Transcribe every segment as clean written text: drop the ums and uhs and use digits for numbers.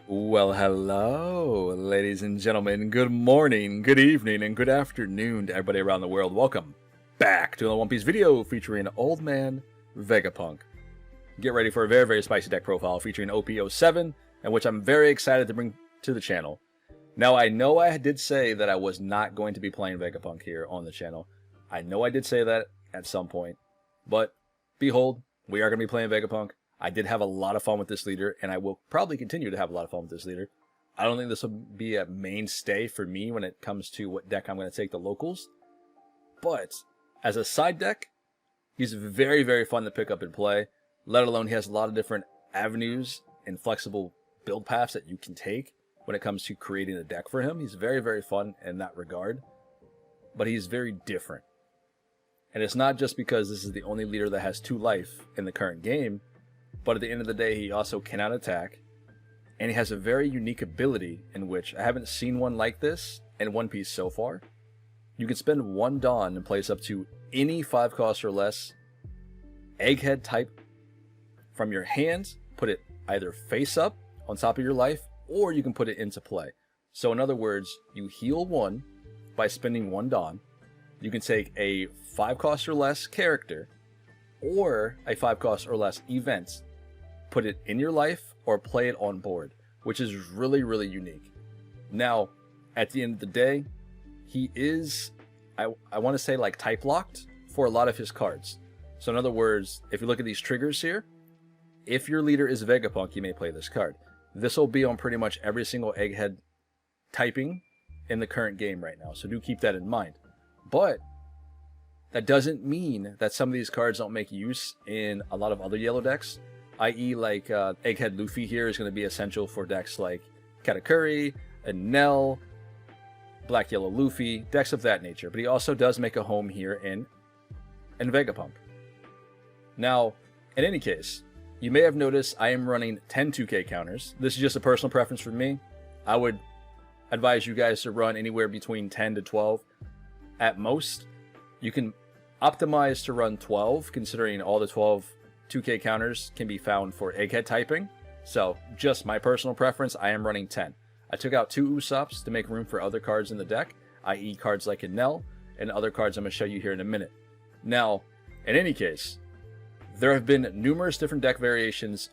Well, hello, ladies and gentlemen. Good morning, good evening, and good afternoon to everybody around the world. Welcome back to another One Piece video featuring Old Man Vegapunk. Get ready for a very, very spicy deck profile featuring OP07, and which I'm very excited to bring to the channel. Now, I know I did say that I was not going to be playing Vegapunk here on the channel. I know I did say that at some point, but behold, we are going to be playing Vegapunk. I did have a lot of fun with this leader, and I will probably continue to have a lot of fun with this leader. I don't think this will be a mainstay for me when it comes to what deck I'm going to take the locals. But as a side deck, he's very, very fun to pick up and play, let alone he has a lot of different avenues and flexible build paths that you can take when it comes to creating a deck for him. He's very, very fun in that regard, but he's very different. And it's not just because this is the only leader that has 2 life in the current game, but at the end of the day, he also cannot attack, and he has a very unique ability in which I haven't seen one like this in One Piece so far. You can spend 1 Dawn and place up to any 5 cost or less egghead type from your hand, put it either face up on top of your life, or you can put it into play. So in other words, you heal 1 by spending 1 Dawn. You can take a 5 cost or less character, or a 5 cost or less event, put it in your life, or play it on board, which is really, really unique. Now, at the end of the day, he is, I want to say, like type locked for a lot of his cards. So in other words, if you look at these triggers here, if your leader is Vegapunk, you may play this card. This will be on pretty much every single egghead typing in the current game right now, so do keep that in mind. But that doesn't mean that some of these cards don't make use in a lot of other yellow decks, i.e. like Egghead Luffy here is going to be essential for decks like Katakuri, Enel, Black Yellow Luffy, decks of that nature. But he also does make a home here in Vegapunk. Now, in any case, you may have noticed I am running 10 2K counters. This is just a personal preference for me. I would advise you guys to run anywhere between 10 to 12 at most. You can optimize to run 12, considering all the 12 2K counters can be found for egghead typing. So, just my personal preference, I am running 10. I took out 2 Usopps to make room for other cards in the deck, i.e. cards like Enel, and other cards I'm going to show you here in a minute. Now, in any case, there have been numerous different deck variations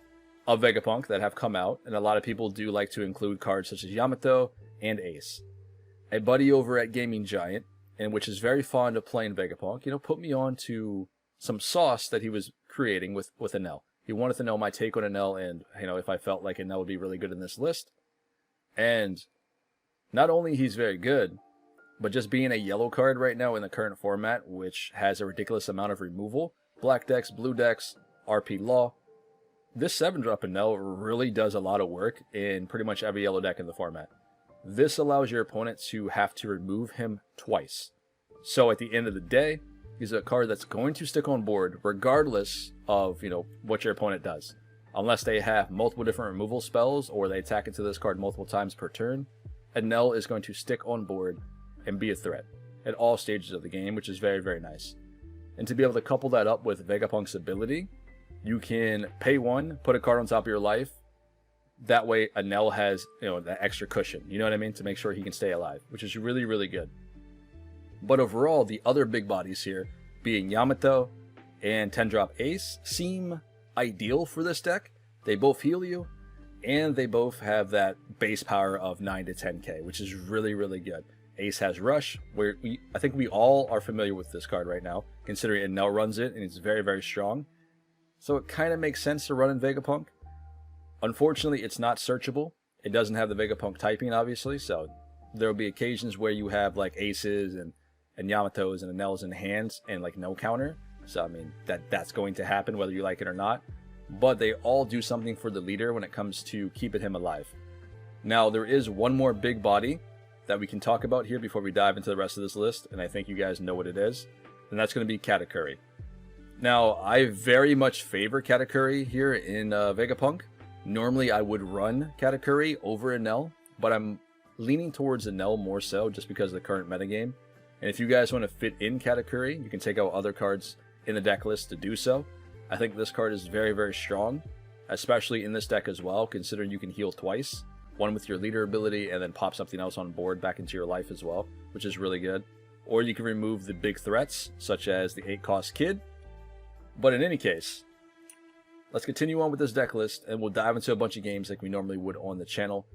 of Vegapunk that have come out, and a lot of people do like to include cards such as Yamato and Ace. A buddy over at Gaming Giant, and which is very fond of playing Vegapunk, put me on to some sauce that he was creating with Enel. He wanted to know my take on Enel, and if I felt like Enel would be really good in this list. And not only he's very good, but just being a yellow card right now in the current format, which has a ridiculous amount of removal, black decks, blue decks, RP Law, this 7-drop Enel really does a lot of work in pretty much every yellow deck in the format. This allows your opponent to have to remove him twice. So at the end of the day, he's a card that's going to stick on board regardless of, what your opponent does. Unless they have multiple different removal spells or they attack into this card multiple times per turn, Enel is going to stick on board and be a threat at all stages of the game, which is very, very nice. And to be able to couple that up with Vegapunk's ability, you can pay 1, put a card on top of your life. That way Enel has, that extra cushion, you know what I mean, to make sure he can stay alive, which is really, really good. But overall, the other big bodies here, being Yamato and 10-drop Ace, seem ideal for this deck. They both heal you, and they both have that base power of 9 to 10k, which is really, really good. Ace has Rush, where I think we all are familiar with this card right now, considering Enel runs it, and it's very, very strong. So it kind of makes sense to run in Vegapunk. Unfortunately, it's not searchable. It doesn't have the Vegapunk typing, obviously, so there will be occasions where you have like Aces and Yamatos and Enels in hands and like no counter. So I mean that's going to happen whether you like it or not. But they all do something for the leader when it comes to keeping him alive. Now there is one more big body that we can talk about here before we dive into the rest of this list, and I think you guys know what it is, and that's going to be Katakuri. Now I very much favor Katakuri here in Vegapunk. Normally I would run Katakuri over Enel, but I'm leaning towards Enel more so just because of the current metagame. And if you guys want to fit in Katakuri, you can take out other cards in the deck list to do so. I think this card is very, very strong, especially in this deck as well, considering you can heal twice. one with your leader ability, and then pop something else on board back into your life as well, which is really good. Or you can remove the big threats, such as the 8-cost Kid. But in any case, let's continue on with this deck list, and we'll dive into a bunch of games like we normally would on the channel.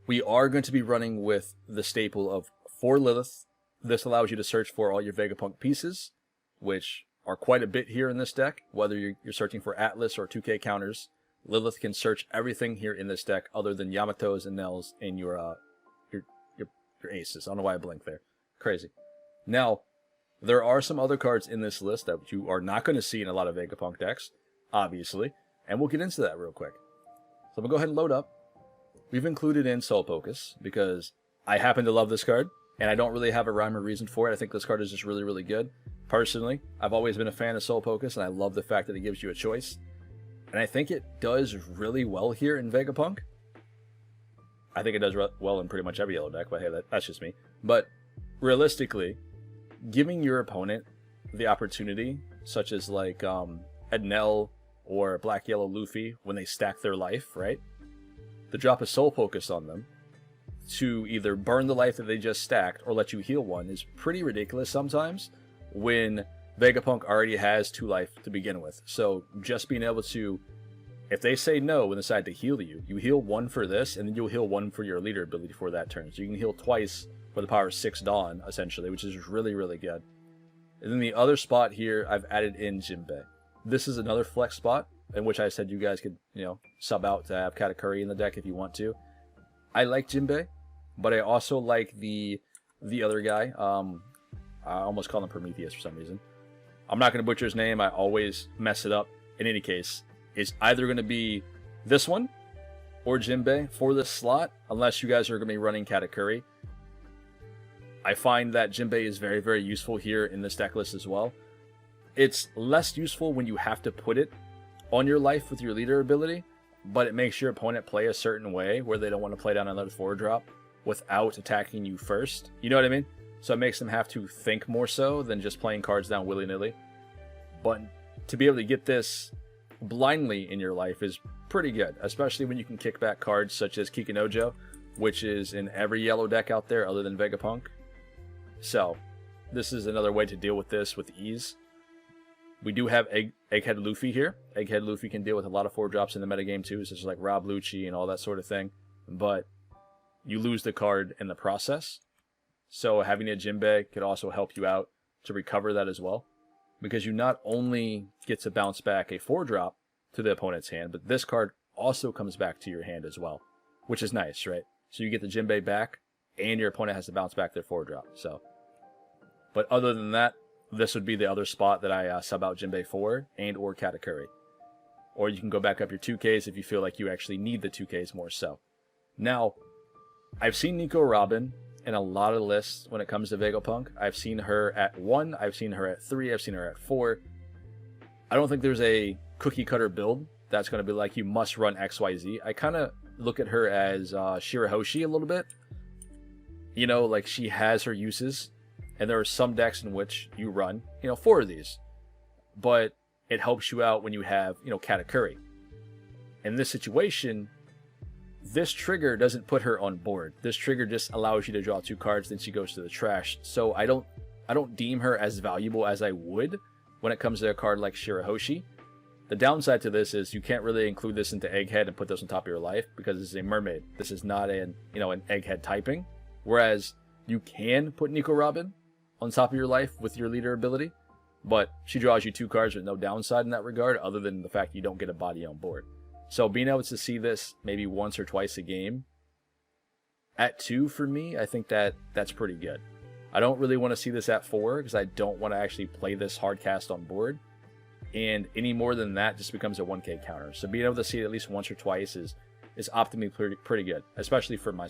We are going to be running with the staple of 4 Lilith. This allows you to search for all your Vegapunk pieces, which are quite a bit here in this deck. Whether you're searching for Atlas or 2K counters, Lilith can search everything here in this deck other than Yamatos and Nels and your aces. I don't know why I blinked there. Crazy. Now, there are some other cards in this list that you are not going to see in a lot of Vegapunk decks, obviously, and we'll get into that real quick. So I'm going to go ahead and load up. We've included in Soul Pocus because I happen to love this card, and I don't really have a rhyme or reason for it. I think this card is just really, really good. Personally, I've always been a fan of Soul Pocus, and I love the fact that it gives you a choice. And I think it does really well here in Vegapunk. I think it does well in pretty much every yellow deck, but hey, that's just me. But realistically, giving your opponent the opportunity, such as like Enel or Black Yellow Luffy, when they stack their life, right? To drop a Soul Pocus on them to either burn the life that they just stacked or let you heal one is pretty ridiculous sometimes when Vegapunk already has 2 life to begin with. So just being able to, if they say no and decide to heal you, you heal 1 for this, and then you'll heal 1 for your leader ability for that turn. So you can heal twice for the power of 6 Dawn, essentially, which is really, really good. And then the other spot here, I've added in Jinbei. This is another flex spot, in which I said you guys could, sub out to have Katakuri in the deck if you want to. I like Jinbei, but I also like the other guy. I almost call him Prometheus for some reason. I'm not going to butcher his name. I always mess it up. In any case, it's either going to be this one or Jinbei for this slot, unless you guys are going to be running Katakuri. I find that Jinbei is very, very useful here in this deck list as well. It's less useful when you have to put it on your life with your leader ability, but it makes your opponent play a certain way where they don't want to play down another 4-drop without attacking you first. You know what I mean? So it makes them have to think more so than just playing cards down willy-nilly. But to be able to get this blindly in your life is pretty good, especially when you can kick back cards such as Kikinojo, which is in every yellow deck out there other than Vegapunk. So this is another way to deal with this with ease. We do have Egghead Luffy here. Egghead Luffy can deal with a lot of 4-drops in the metagame too, such as like Rob Lucci and all that sort of thing. But you lose the card in the process. So having a Jinbei could also help you out to recover that as well. Because you not only get to bounce back a 4-drop to the opponent's hand, but this card also comes back to your hand as well. Which is nice, right? So you get the Jinbei back, and your opponent has to bounce back their 4-drop. So, but other than that, this would be the other spot that I sub out Jinbei for, and or Katakuri. Or you can go back up your 2Ks if you feel like you actually need the 2Ks more so. Now, I've seen Nico Robin in a lot of lists when it comes to Vegapunk. I've seen her at 1, I've seen her at 3, I've seen her at 4. I don't think there's a cookie cutter build that's going to be like you must run XYZ. I kind of look at her as Shirahoshi a little bit. You know, like she has her uses. And there are some decks in which you run, 4 of these. But it helps you out when you have, Katakuri. In this situation, this trigger doesn't put her on board. This trigger just allows you to draw 2 cards, then she goes to the trash. So I don't deem her as valuable as I would when it comes to a card like Shirahoshi. The downside to this is you can't really include this into Egghead and put this on top of your life because this is a mermaid. This is not an Egghead typing. Whereas you can put Nico Robin on top of your life with your leader ability, but she draws you 2 cards with no downside in that regard other than the fact you don't get a body on board. So being able to see this maybe once or twice a game at 2 for me, I think that's pretty good. I don't really want to see this at 4 because I don't want to actually play this hard cast on board, and any more than that just becomes a 1K counter. So being able to see it at least once or twice is optimally pretty good, especially for my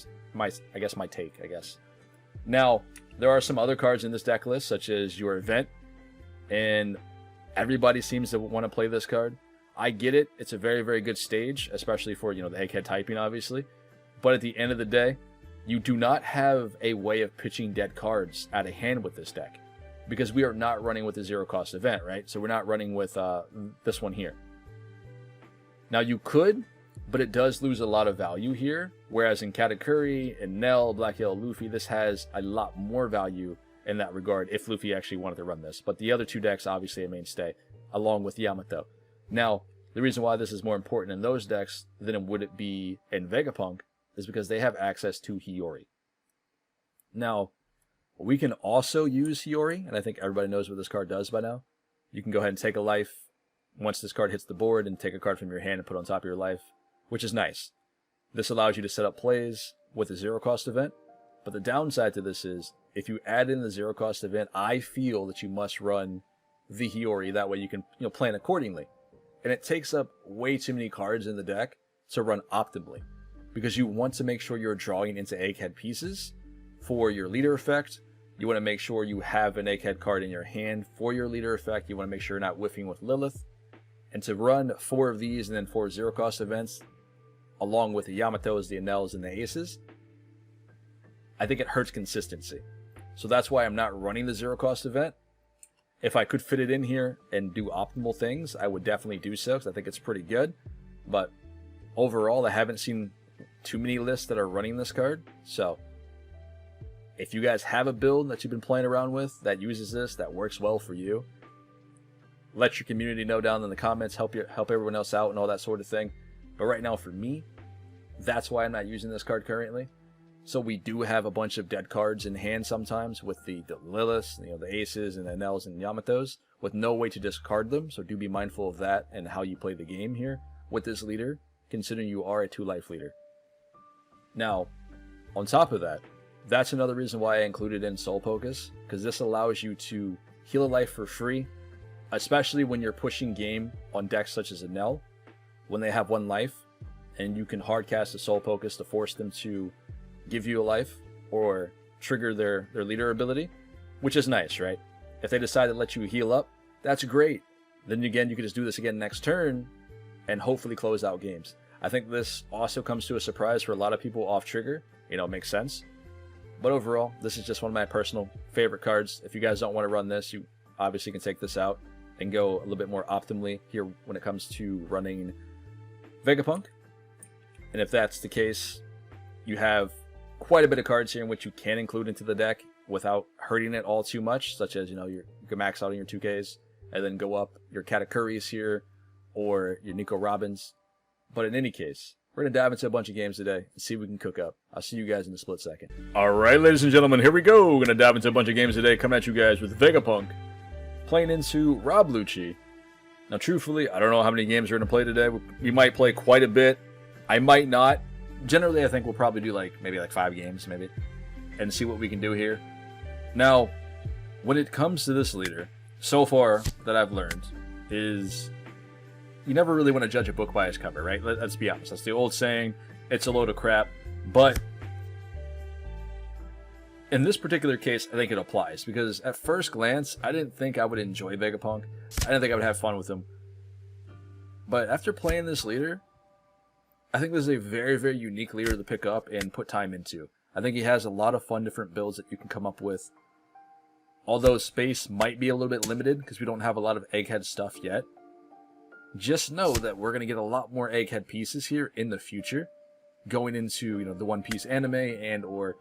take, I guess. Now, there are some other cards in this deck list, such as your event, and everybody seems to want to play this card. I get it. It's a very, very good stage, especially for, the Egghead typing, obviously. But at the end of the day, you do not have a way of pitching dead cards out of hand with this deck, because we are not running with a 0-cost event, right? So we're not running with this one here. Now, you could but it does lose a lot of value here, whereas in Katakuri, Enel, Black Yellow Luffy, this has a lot more value in that regard if Luffy actually wanted to run this. But the other 2 decks, obviously a mainstay, along with Yamato. Now, the reason why this is more important in those decks than it would be in Vegapunk is because they have access to Hiyori. Now, we can also use Hiyori, and I think everybody knows what this card does by now. You can go ahead and take a life once this card hits the board and take a card from your hand and put it on top of your life, which is nice. This allows you to set up plays with a 0-cost event, but the downside to this is if you add in the 0-cost event, I feel that you must run the Hiyori. That way you can plan accordingly. And it takes up way too many cards in the deck to run optimally, because you want to make sure you're drawing into egghead pieces for your leader effect. You want to make sure you have an egghead card in your hand for your leader effect. You want to make sure you're not whiffing with Lilith. And to run 4 of these and then 4 0-cost events, along with the Yamatos, the Enels, and the Aces, I think it hurts consistency. So that's why I'm not running the 0-cost event. If I could fit it in here and do optimal things, I would definitely do so, because I think it's pretty good. But overall, I haven't seen too many lists that are running this card. So if you guys have a build that you've been playing around with that uses this, that works well for you, let your community know down in the comments, help everyone else out and all that sort of thing. But right now for me, that's why I'm not using this card currently. So we do have a bunch of dead cards in hand sometimes with the Liliths, the Aces and Enels and Yamatos, with no way to discard them. So do be mindful of that and how you play the game here with this leader, considering you are a 2-life leader. Now, on top of that, that's another reason why I included in Soul Pocus, because this allows you to heal a life for free, especially when you're pushing game on decks such as Enel, when they have 1 life, and you can hardcast a Soul Pocus to force them to give you a life or trigger their leader ability, which is nice, right? If they decide to let you heal up, that's great. Then again, you can just do this again next turn and hopefully close out games. I think this also comes to a surprise for a lot of people off trigger. It makes sense. But overall, this is just one of my personal favorite cards. If you guys don't want to run this, you obviously can take this out and go a little bit more optimally here when it comes to running Vegapunk. And if that's the case, you have quite a bit of cards here in which you can include into the deck without hurting it all too much, such as, you can max out on your 2Ks and then go up your Katakuris here or your Nico Robins. But in any case, we're going to dive into a bunch of games today and see what we can cook up. I'll see you guys in a split second. Alright, ladies and gentlemen, here we go. We're going to dive into a bunch of games today, coming at you guys with Vegapunk, playing into Rob Lucci. Now, truthfully, I don't know how many games we're going to play today. We might play quite a bit. I might not. Generally, I think we'll probably do maybe 5 games, and see what we can do here. Now, when it comes to this leader, so far that I've learned is you never really want to judge a book by its cover, right? Let's be honest. That's the old saying. It's a load of crap. But in this particular case, I think it applies, because at first glance, I didn't think I would enjoy Vegapunk. I didn't think I would have fun with him. But after playing this leader, I think this is a very, very unique leader to pick up and put time into. I think he has a lot of fun different builds that you can come up with. Although space might be a little bit limited because we don't have a lot of egghead stuff yet, just know that we're going to get a lot more egghead pieces here in the future, going into the One Piece anime and or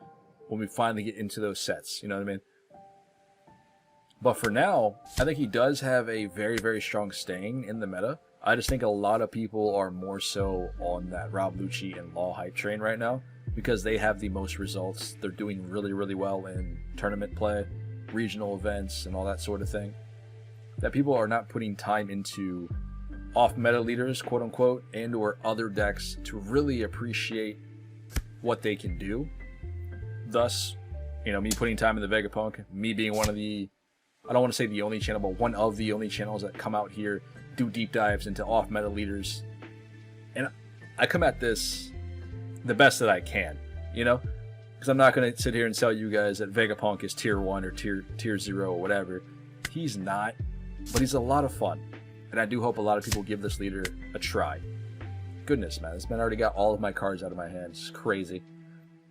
when we finally get into those sets. You know what I mean? But for now, I think he does have a very, very strong staying in the meta. I just think a lot of people are more so on that Rob Lucci and Law hype train right now because they have the most results. They're doing really, really well in tournament play, regional events, and all that sort of thing. That people are not putting time into off-meta leaders, quote-unquote, and or other decks to really appreciate what they can do. Thus, me putting time in the Vegapunk, me being one of the, I don't want to say the only channel, but one of the only channels that come out here, do deep dives into off-meta leaders. And I come at this the best that I can, because I'm not going to sit here and tell you guys that Vegapunk is tier 1 or tier 0 or whatever. He's not, but he's a lot of fun. And I do hope a lot of people give this leader a try. Goodness, man, this man already got all of my cards out of my hands. It's crazy.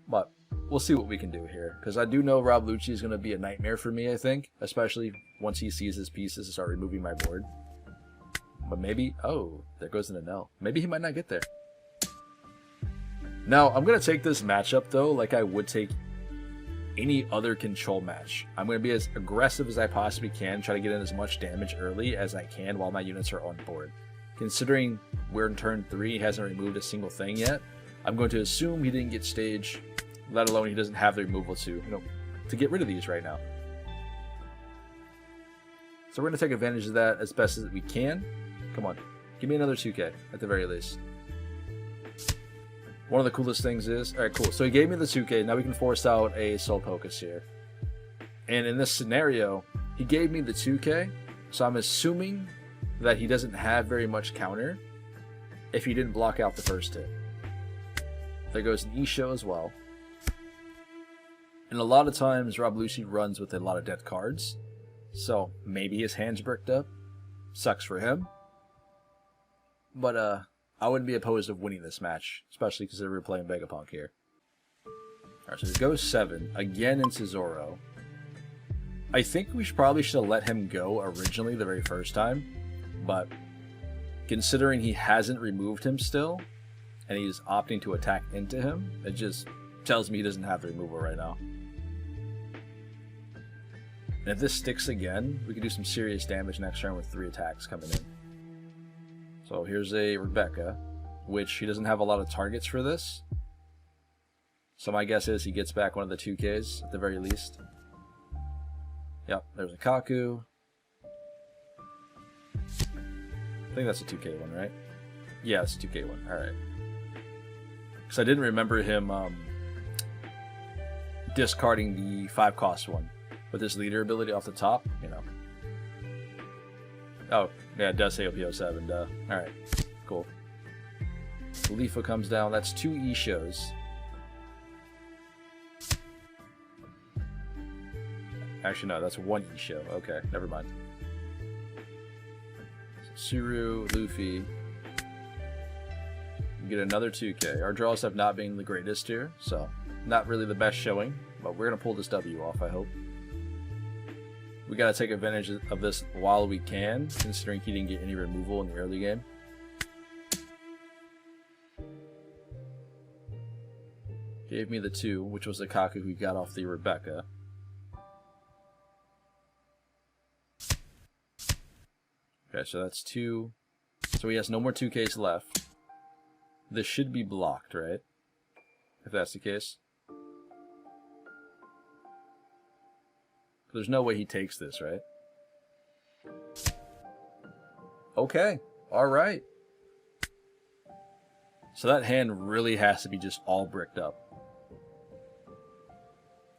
But we'll see what we can do here, because I do know Rob Lucci is going to be a nightmare for me, I think, especially once he sees his pieces and start removing my board. But maybe, oh, there goes an Enel. Maybe he might not get there. Now, I'm going to take this matchup, though, like I would take any other control match. I'm going to be as aggressive as I possibly can, try to get in as much damage early as I can while my units are on board. Considering we're in turn 3, he hasn't removed a single thing yet, I'm going to assume he didn't get stage, let alone he doesn't have the removal to get rid of these right now. So we're going to take advantage of that as best as we can. Come on, give me another 2k at the very least. One of the coolest things is, alright, cool. So he gave me the 2k, now we can force out a Soul Pocus here. And in this scenario, he gave me the 2k, so I'm assuming that he doesn't have very much counter if he didn't block out the first hit. There goes an E-Show as well. And a lot of times, Rob Lucci runs with a lot of dead cards, so maybe his hand's bricked up. Sucks for him. But, I wouldn't be opposed of winning this match, especially considering we're playing Vegapunk here. Alright, so he goes 7, again into Zoro. I think we probably should have let him go originally the very first time, but considering he hasn't removed him still, and he's opting to attack into him, it just tells me he doesn't have the removal right now. And if this sticks again, we can do some serious damage next turn with 3 attacks coming in. So here's a Rebecca, which he doesn't have a lot of targets for this. So my guess is he gets back one of the 2Ks at the very least. Yep, there's a Kaku. I think that's a 2K one, right? Yeah, it's a 2K one. Alright. Because I didn't remember him discarding the 5-cost one. With his leader ability off the top, Oh, yeah, it does say OP07, duh. Alright, cool. Leafa comes down. That's 2 E-Shows. Actually, no, that's 1 E-Show. Okay, never mind. So, Suru, Luffy. We get another 2K. Our draws have not been the greatest here, so not really the best showing, but we're going to pull this W off, I hope. We gotta take advantage of this while we can, considering he didn't get any removal in the early game. Gave me the 2, which was the Kaku who got off the Rebecca. Okay, so that's 2. So he has no more 2Ks left. This should be blocked, right? If that's the case. There's no way he takes this, right? Okay. Alright. So that hand really has to be just all bricked up.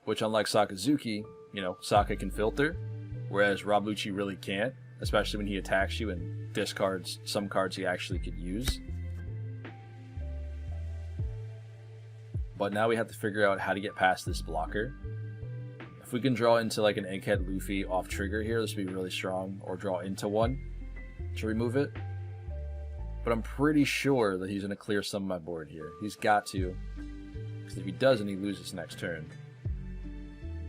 Which, unlike Sakazuki, Saka can filter, whereas Rob Lucci really can't, especially when he attacks you and discards some cards he actually could use. But now we have to figure out how to get past this blocker. If we can draw into like an Egghead Luffy off trigger here, this would be really strong, or draw into one to remove it. But I'm pretty sure that he's going to clear some of my board here. He's got to, because if he doesn't, he loses next turn.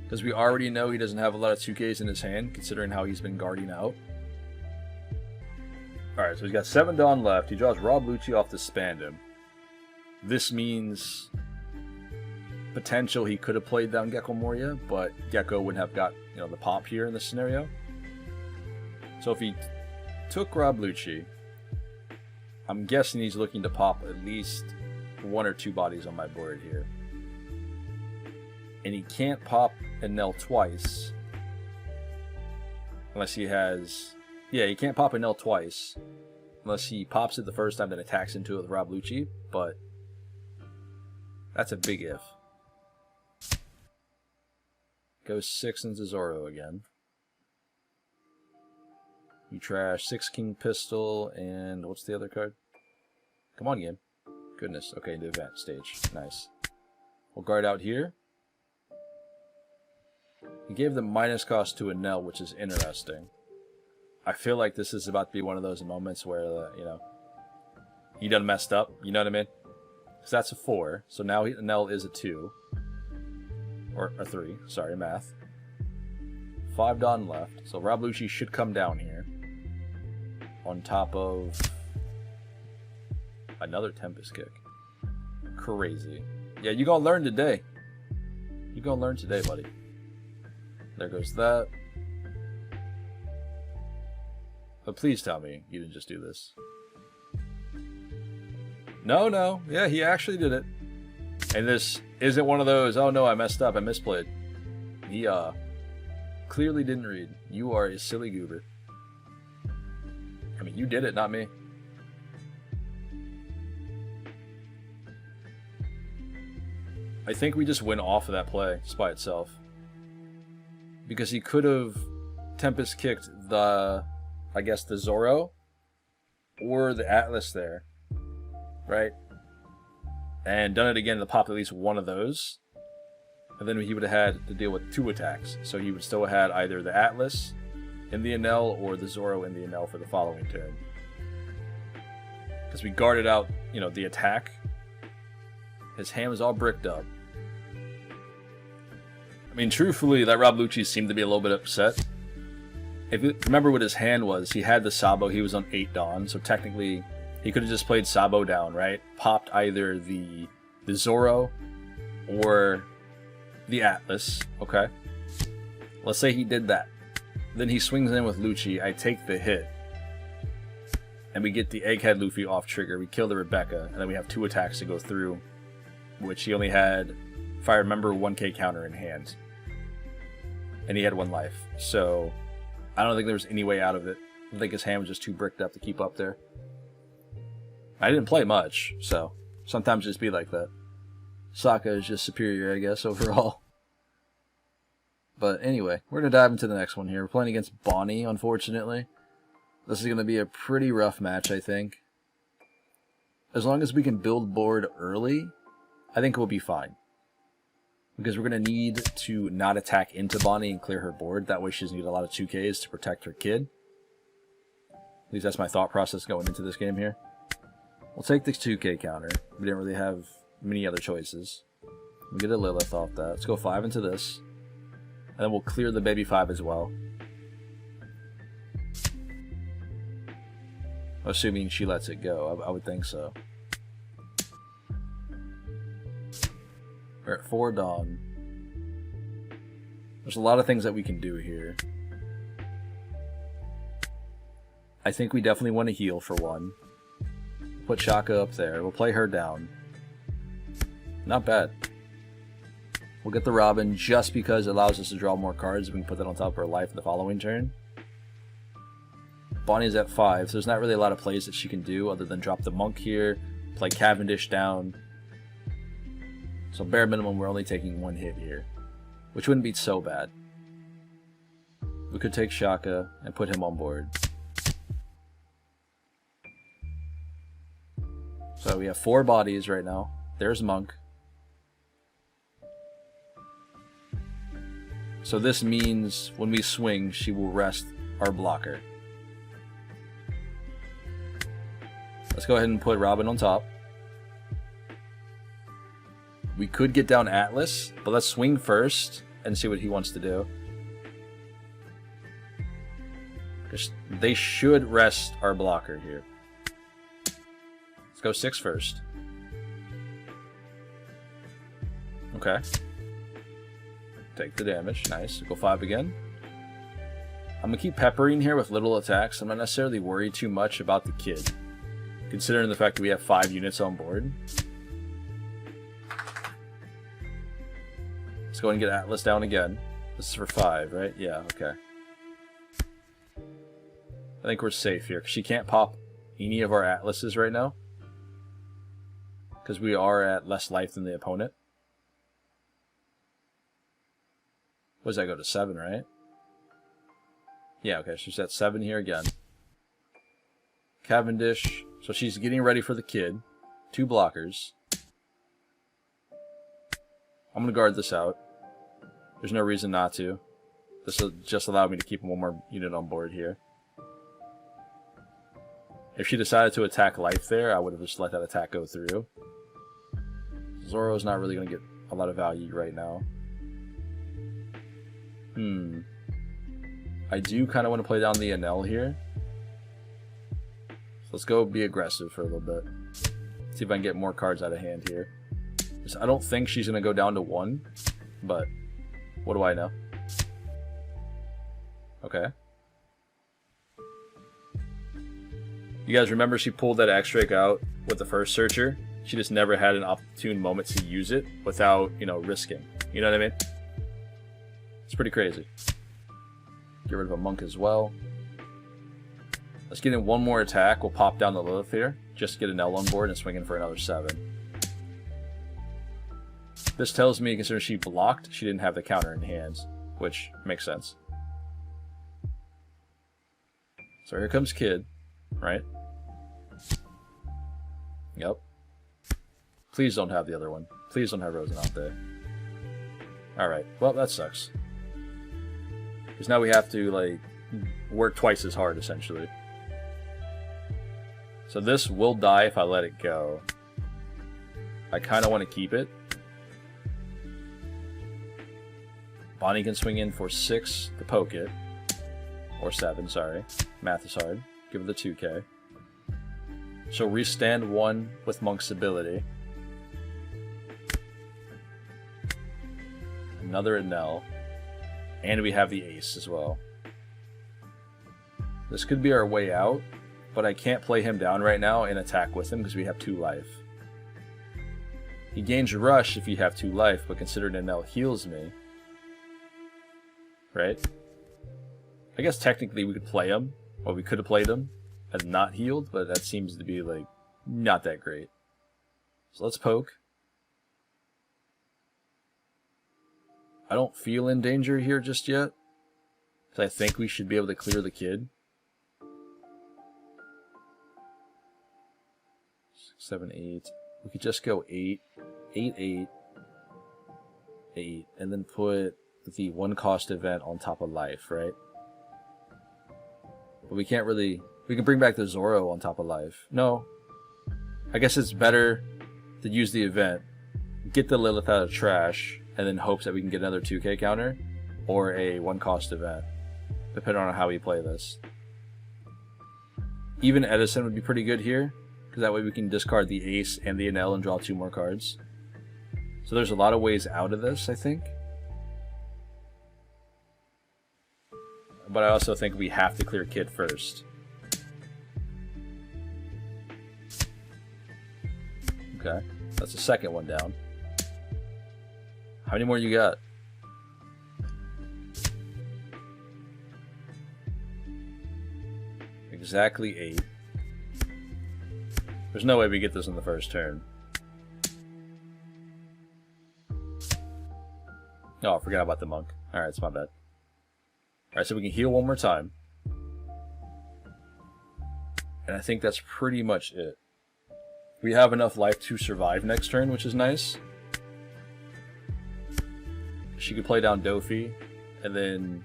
Because we already know he doesn't have a lot of 2Ks in his hand, considering how he's been guarding out. Alright, so he's got 7 Dawn left. He draws Rob Lucci off to spam him. This means potential he could have played down Gecko Moria, but Gecko wouldn't have got the pop here in this scenario. So if he took Rob Lucci, I'm guessing he's looking to pop at least 1 or 2 bodies on my board here. And he can't pop Enel twice unless he has... Yeah, he can't pop Enel twice unless he pops it the first time then attacks into it with Rob Lucci, but that's a big if. Goes 6 into Zoro again. You trash 6 King Pistol, and what's the other card? Come on, game. Goodness. Okay, the event stage. Nice. We'll guard out here. He gave the minus cost to Enel, which is interesting. I feel like this is about to be one of those moments where, he done messed up. You know what I mean? Because that's a 4. So now Enel is a 2. Or a 3. Sorry, math. 5 Dawn left. So Rob Lucci should come down here. On top of another Tempest Kick. Crazy. Yeah, you gonna learn today. You gonna learn today, buddy. There goes that. But please tell me you didn't just do this. No. Yeah, he actually did it. And this isn't one of those, oh no, I messed up, I misplayed. He, clearly didn't read. You are a silly goober. I mean, you did it, not me. I think we just went off of that play just by itself. Because he could have Tempest kicked the, I guess, the Zoro or the Atlas there, right? And done it again to pop at least one of those. And then he would have had to deal with 2 attacks. So he would still have had either the Atlas in the Enel or the Zoro in the Enel for the following turn. Because we guarded out, you know, the attack. His hand was all bricked up. I mean, truthfully, that Rob Lucci seemed to be a little bit upset. If you remember what his hand was, he had the Sabo, he was on 8 Dawn, so technically he could have just played Sabo down, right? Popped either the Zoro or the Atlas, okay? Let's say he did that. Then he swings in with Lucci, I take the hit. And we get the Egghead Luffy off trigger, we kill the Rebecca, and then we have 2 attacks to go through, which he only had, if I remember, 1k counter in hand. And he had 1 life. So I don't think there was any way out of it. I think his hand was just too bricked up to keep up there. I didn't play much, so sometimes just be like that. Sokka is just superior, I guess, overall. But anyway, we're going to dive into the next one here. We're playing against Bonnie, unfortunately. This is going to be a pretty rough match, I think. As long as we can build board early, I think we'll be fine. Because we're going to need to not attack into Bonnie and clear her board. That way she doesn't get a lot of 2Ks to protect her kid. At least that's my thought process going into this game here. We'll take this 2K counter. We didn't really have many other choices. We get a Lilith off that. Let's go 5 into this. And then we'll clear the baby 5 as well. Assuming she lets it go. I would think so. We're at 4 Dawn. There's a lot of things that we can do here. I think we definitely want to heal for one. Put Shaka up there. We'll play her down. Not bad. We'll get the Robin just because it allows us to draw more cards. We can put that on top of her life the following turn. Bonnie's at 5, so there's not really a lot of plays that she can do other than drop the Monk here, play Cavendish down. So bare minimum, we're only taking 1 hit here, which wouldn't be so bad. We could take Shaka and put him on board. So we have 4 bodies right now. There's Monk. So this means when we swing, she will rest our blocker. Let's go ahead and put Robin on top. We could get down Atlas, but let's swing first and see what he wants to do. They should rest our blocker here. Let's go 6 first. Okay. Take the damage. Nice. Go 5 again. I'm going to keep peppering here with little attacks. I'm not necessarily worried too much about the kid, considering the fact that we have 5 units on board. Let's go ahead and get Atlas down again. This is for 5, right? Yeah, okay. I think we're safe here, because she can't pop any of our Atlases right now. Because we are at less life than the opponent. What does that go to? 7, right? Yeah, okay, she's at 7 here again. Cavendish. So she's getting ready for the kid. 2 blockers. I'm going to guard this out. There's no reason not to. This will just allow me to keep 1 more unit on board here. If she decided to attack life there, I would have just let that attack go through. Zoro's not really going to get a lot of value right now. I do kind of want to play down the Enel here. So let's go be aggressive for a little bit. See if I can get more cards out of hand here. I don't think she's going to go down to 1, but what do I know? Okay. You guys remember she pulled that X-Drake out with the first searcher? She just never had an opportune moment to use it without, you know, risking. You know what I mean? It's pretty crazy. Get rid of a monk as well. Let's get in one more attack. We'll pop down the Lilith here. Just to get Enel on board and swing in for another 7. This tells me, considering she blocked, she didn't have the counter in hand, which makes sense. So here comes Kid, right? Yep. Please don't have the other one. Please don't have Rosinante. Alright, well, that sucks. Because now we have to, like, work twice as hard, essentially. So this will die if I let it go. I kind of want to keep it. Bonnie can swing in for 6 to poke it. Or 7, sorry. Math is hard. Give it the 2k. She'll restand 1 with Monk's ability. Another Enel. And we have the ace as well. This could be our way out, but I can't play him down right now and attack with him because we have 2 life. He gains rush if you have 2 life, but considering Enel heals me, right? I guess technically we could play him, or we could have played him and not healed, but that seems to be like not that great. So let's poke. I don't feel in danger here just yet, because I think we should be able to clear the Kid. 6, 7, 8. We could just go 8, 8, 8, 8, and then put the 1 cost event on top of life, right? But we can't really... We can bring back the Zoro on top of life. No. I guess it's better to use the event, get the Lilith out of trash, and then hopes that we can get another 2k counter, or a 1 cost event, depending on how we play this. Even Edison would be pretty good here, because that way we can discard the ace and the Enel and draw 2 more cards. So there's a lot of ways out of this, I think. But I also think we have to clear Kid first. Okay, that's the second one down. How many more you got? Exactly 8. There's no way we get this in the first turn. Oh, I forgot about the monk. Alright, it's my bad. Alright, so we can heal one more time. And I think that's pretty much it. We have enough life to survive next turn, which is nice. She could play down Dofi, and then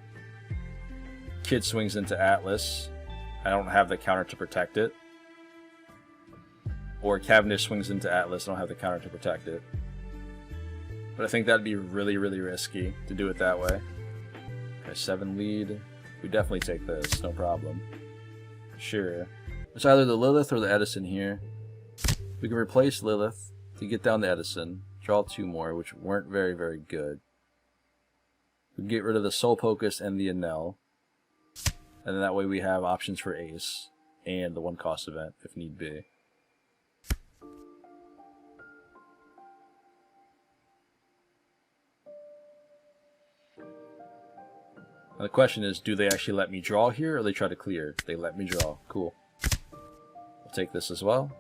Kid swings into Atlas. I don't have the counter to protect it. Or Cavendish swings into Atlas, I don't have the counter to protect it. But I think that'd be really, really risky to do it that way. Okay, 7 lead. We definitely take this, no problem. Sure. It's either the Lilith or the Edison here. We can replace Lilith to get down the Edison. Draw 2 more, which weren't very, very good. We can get rid of the Soul Pocus and the Enel. And then that way we have options for Ace and the 1 cost event if need be. Now the question is, do they actually let me draw here or they try to clear? They let me draw. Cool. I'll take this as well.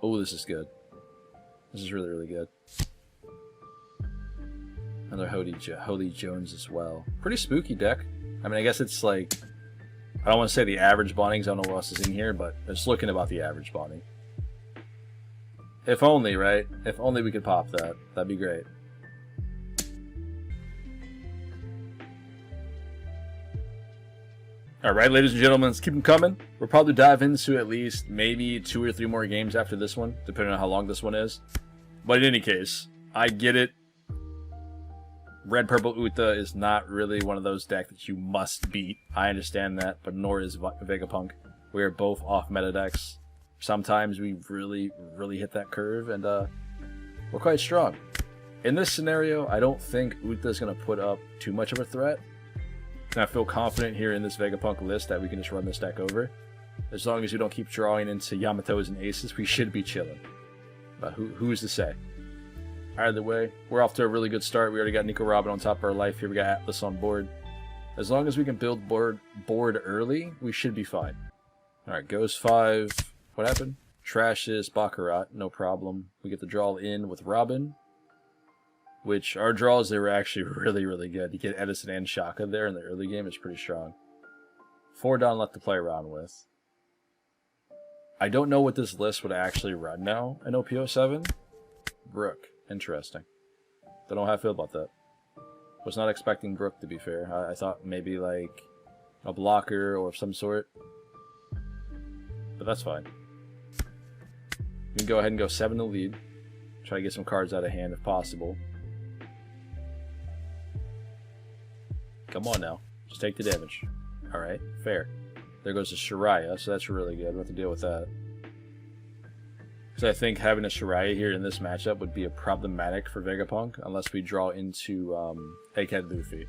Oh, this is good. This is really, really good. Another Holy Jones as well. Pretty spooky deck. I mean, I guess it's like... I don't want to say the average bonding, because I don't know what else is in here, but it's looking about the average bonding. If only, right? If only we could pop that. That'd be great. Alright, ladies and gentlemen, let's keep them coming. We'll probably dive into at least maybe 2 or 3 more games after this one, depending on how long this one is. But in any case, I get it. Red Purple Uta is not really one of those decks that you must beat. I understand that, but nor is Vegapunk. We are both off meta decks. Sometimes we really, really hit that curve, and we're quite strong. In this scenario, I don't think Uther's going to put up too much of a threat. And I feel confident here in this Vegapunk list that we can just run this deck over. As long as we don't keep drawing into Yamatos and Aces, we should be chilling. But who's to say? Either way, we're off to a really good start. We already got Nico Robin on top of our life here. We got Atlas on board. As long as we can build board early, we should be fine. Alright, goes 5. What happened? Trashes Baccarat, no problem. We get the draw in with Robin. Which, our draws, they were actually really, really good. You get Edison and Shaka there in the early game. It's pretty strong. 4 down left to play around with. I don't know what this list would actually run now in OP07. Brook. Interesting. Don't know how I feel about that. Was not expecting Brook, to be fair. I thought maybe like a blocker or of some sort. But that's fine. We can go ahead and go 7 to lead. Try to get some cards out of hand if possible. Come on now. Just take the damage. Alright, fair. There goes the Shiraya, so that's really good. We'll have to deal with that. Because I think having a Shiraya here in this matchup would be problematic for Vegapunk unless we draw into Egghead Luffy.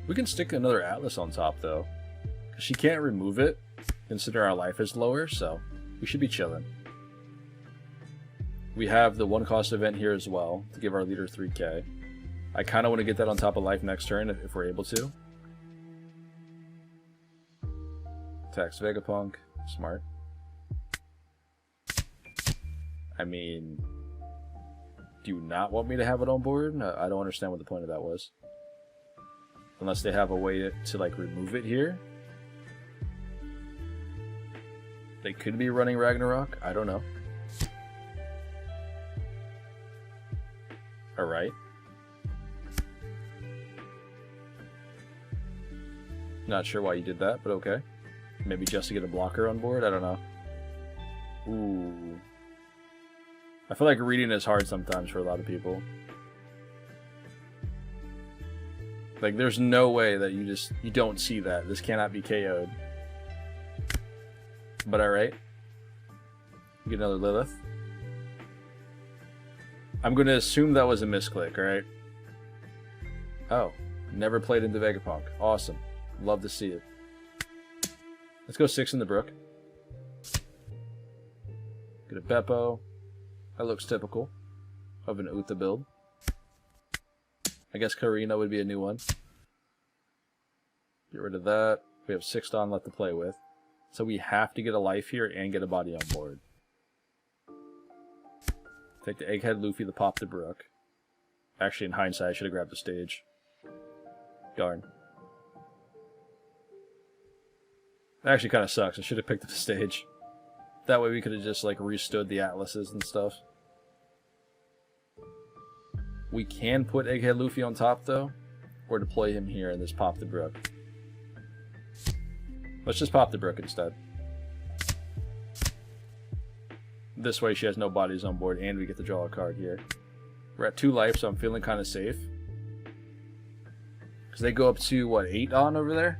We can stick another Atlas on top though. Because she can't remove it, considering our life is lower, so we should be chilling. We have the 1-cost event here as well to give our leader 3k. I kind of want to get that on top of life next turn if we're able to. Attacks Vegapunk. Smart. I mean, do you not want me to have it on board? I don't understand what the point of that was. Unless they have a way to like remove it here. They could be running Ragnarok. I don't know. Alright. Not sure why you did that, but okay. Maybe just to get a blocker on board? I don't know. Ooh. I feel like reading is hard sometimes for a lot of people. Like, there's no way that you don't see that. This cannot be KO'd. But alright. Get another Lilith. I'm going to assume that was a misclick, alright? Oh. Never played into Vegapunk. Awesome. Love to see it. Let's go 6 in the Brook. Get a Beppo. That looks typical of an Uther build. I guess Karina would be a new one. Get rid of that. We have 6 Dawn left to play with. So we have to get a life here and get a body on board. Take the Egghead Luffy to pop the Brook. Actually, in hindsight, I should have grabbed the stage. Darn. That actually kind of sucks. I should have picked up the stage. That way we could have just like restood the Atlases and stuff. We can put Egghead Luffy on top though, or deploy him here and just pop the Brook. Let's just pop the Brook instead. This way she has no bodies on board and we get to draw a card here. We're at 2 life, so I'm feeling kind of safe. Because they go up to, what, 8 Dawn over there?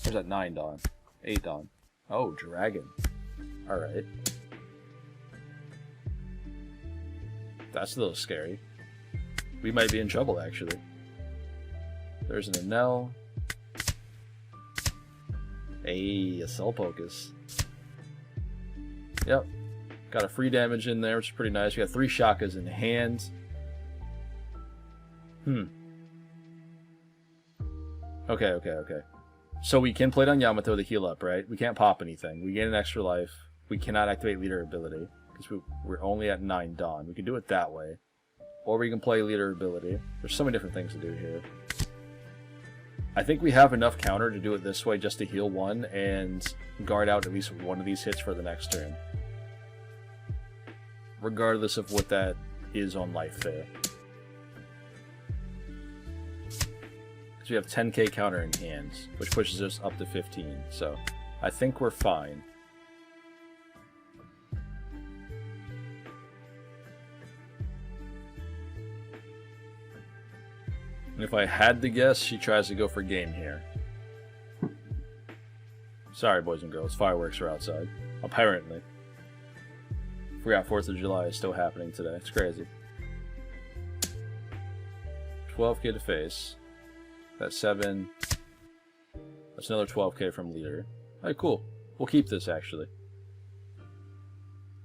Or is that 9 Dawn? 8 Dawn. Oh, Dragon. Alright. That's a little scary. We might be in trouble, actually. There's an Enel. Hey, a Soul Pocus. Yep. Got a free damage in there, which is pretty nice. We got 3 Shakas in hand. Okay. So we can play it on Yamato to heal up, right? We can't pop anything. We gain an extra life. We cannot activate leader ability. Because we're only at 9 Dawn. We can do it that way. Or we can play leader ability. There's so many different things to do here. I think we have enough counter to do it this way just to heal 1 and guard out at least one of these hits for the next turn. Regardless of what that is on life there. Because we have 10k counter in hands, which pushes us up to 15. So I think we're fine. And if I had to guess, she tries to go for game here. Sorry, boys and girls. Fireworks are outside. Apparently. Forgot 4th of July is still happening today. It's crazy. 12k to face. That's 7. That's another 12k from leader. Alright, cool. We'll keep this, actually.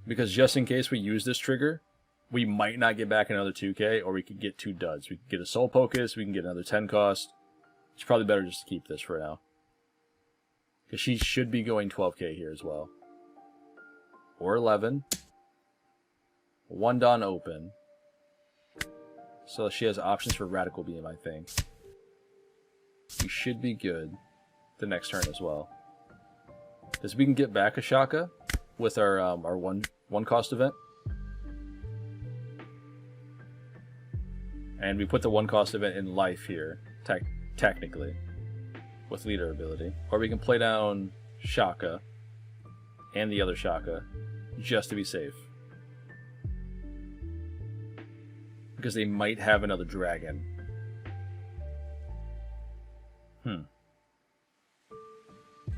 Because just in case we use this trigger, we might not get back another 2k, or we could get 2 duds. We could get a Soul Pocus, we can get another 10 cost. It's probably better just to keep this for now. Because she should be going 12k here as well. Or 11. 1 Dawn open. So she has options for Radical Beam, I think. We should be good the next turn as well. Because we can get back a Shaka with our one cost event. And we put the 1 cost event in life here, technically, with leader ability. Or we can play down Shaka and the other Shaka just to be safe. Because they might have another dragon.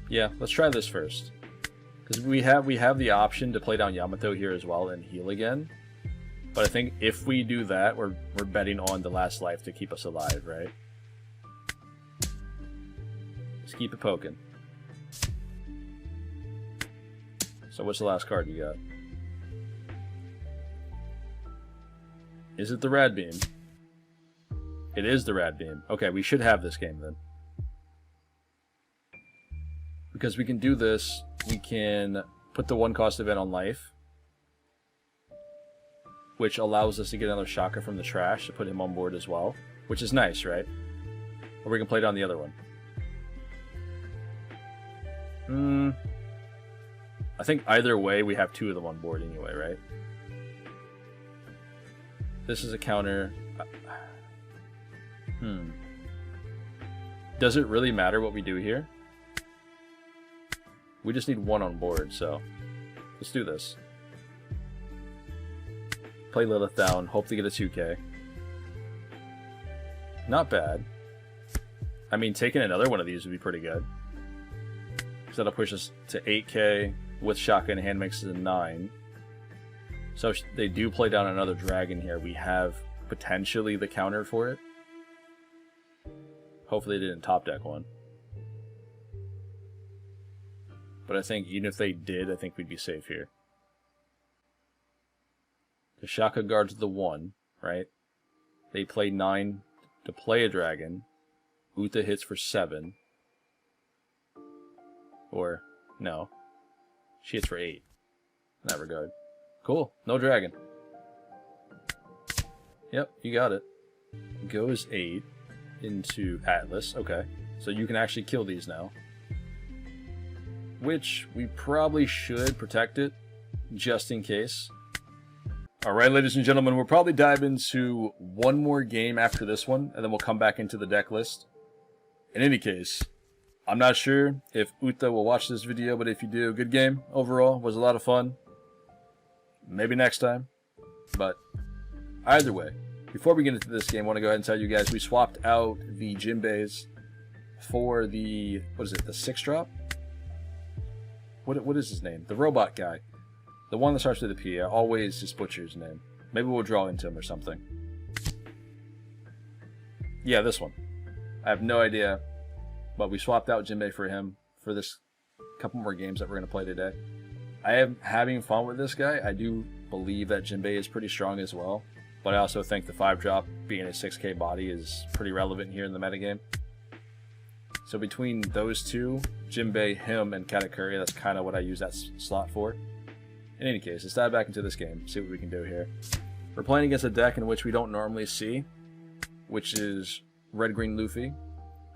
Yeah, let's try this first. Because we have the option to play down Yamato here as well and heal again. But I think if we do that, we're betting on the last life to keep us alive, right? Just keep it poking. So what's the last card you got? Is it the Rad Beam? It is the Rad Beam. Okay, we should have this game then. Because we can do this, we can put the 1 cost event on life, which allows us to get another Shaka from the trash to put him on board as well, which is nice, right? Or we can play down the other one. I think either way we have 2 of them on board anyway, right? This is a counter. Does it really matter what we do here? We just need 1 on board, so let's do this. Play Lilith down, hope to get a 2k. Not bad. I mean, taking another one of these would be pretty good. Because that'll push us to 8k with Shaka in hand, makes it a 9. So if they do play down another dragon here, we have potentially the counter for it. Hopefully they didn't top deck one. But I think even if they did, I think we'd be safe here. The Shaka guards the 1, right? They play 9 to play a dragon. Uta hits for 7. Or, no. She hits for 8. In that regard. Cool. No dragon. Yep, you got it. Goes 8 into Atlas. Okay. So you can actually kill these now. Which we probably should protect it, just in case. Alright, ladies and gentlemen, we'll probably dive into one more game after this one, and then we'll come back into the deck list. In any case, I'm not sure if Uta will watch this video, but if you do, good game overall. Was a lot of fun. Maybe next time. But either way, before we get into this game, I want to go ahead and tell you guys we swapped out the Jinbeis for the, what is it, the 6-drop? What is his name? The robot guy. The one that starts with a P. I always just butcher his name. Maybe we'll draw into him or something. Yeah, this one. I have no idea. But we swapped out Jinbei for him for this couple more games that we're going to play today. I am having fun with this guy. I do believe that Jinbei is pretty strong as well. But I also think the 5-drop being a 6k body is pretty relevant here in the metagame. So between those two, Jinbei, him, and Katakuri, that's kind of what I use that slot for. In any case, let's dive back into this game, see what we can do here. We're playing against a deck in which we don't normally see, which is Red-Green Luffy.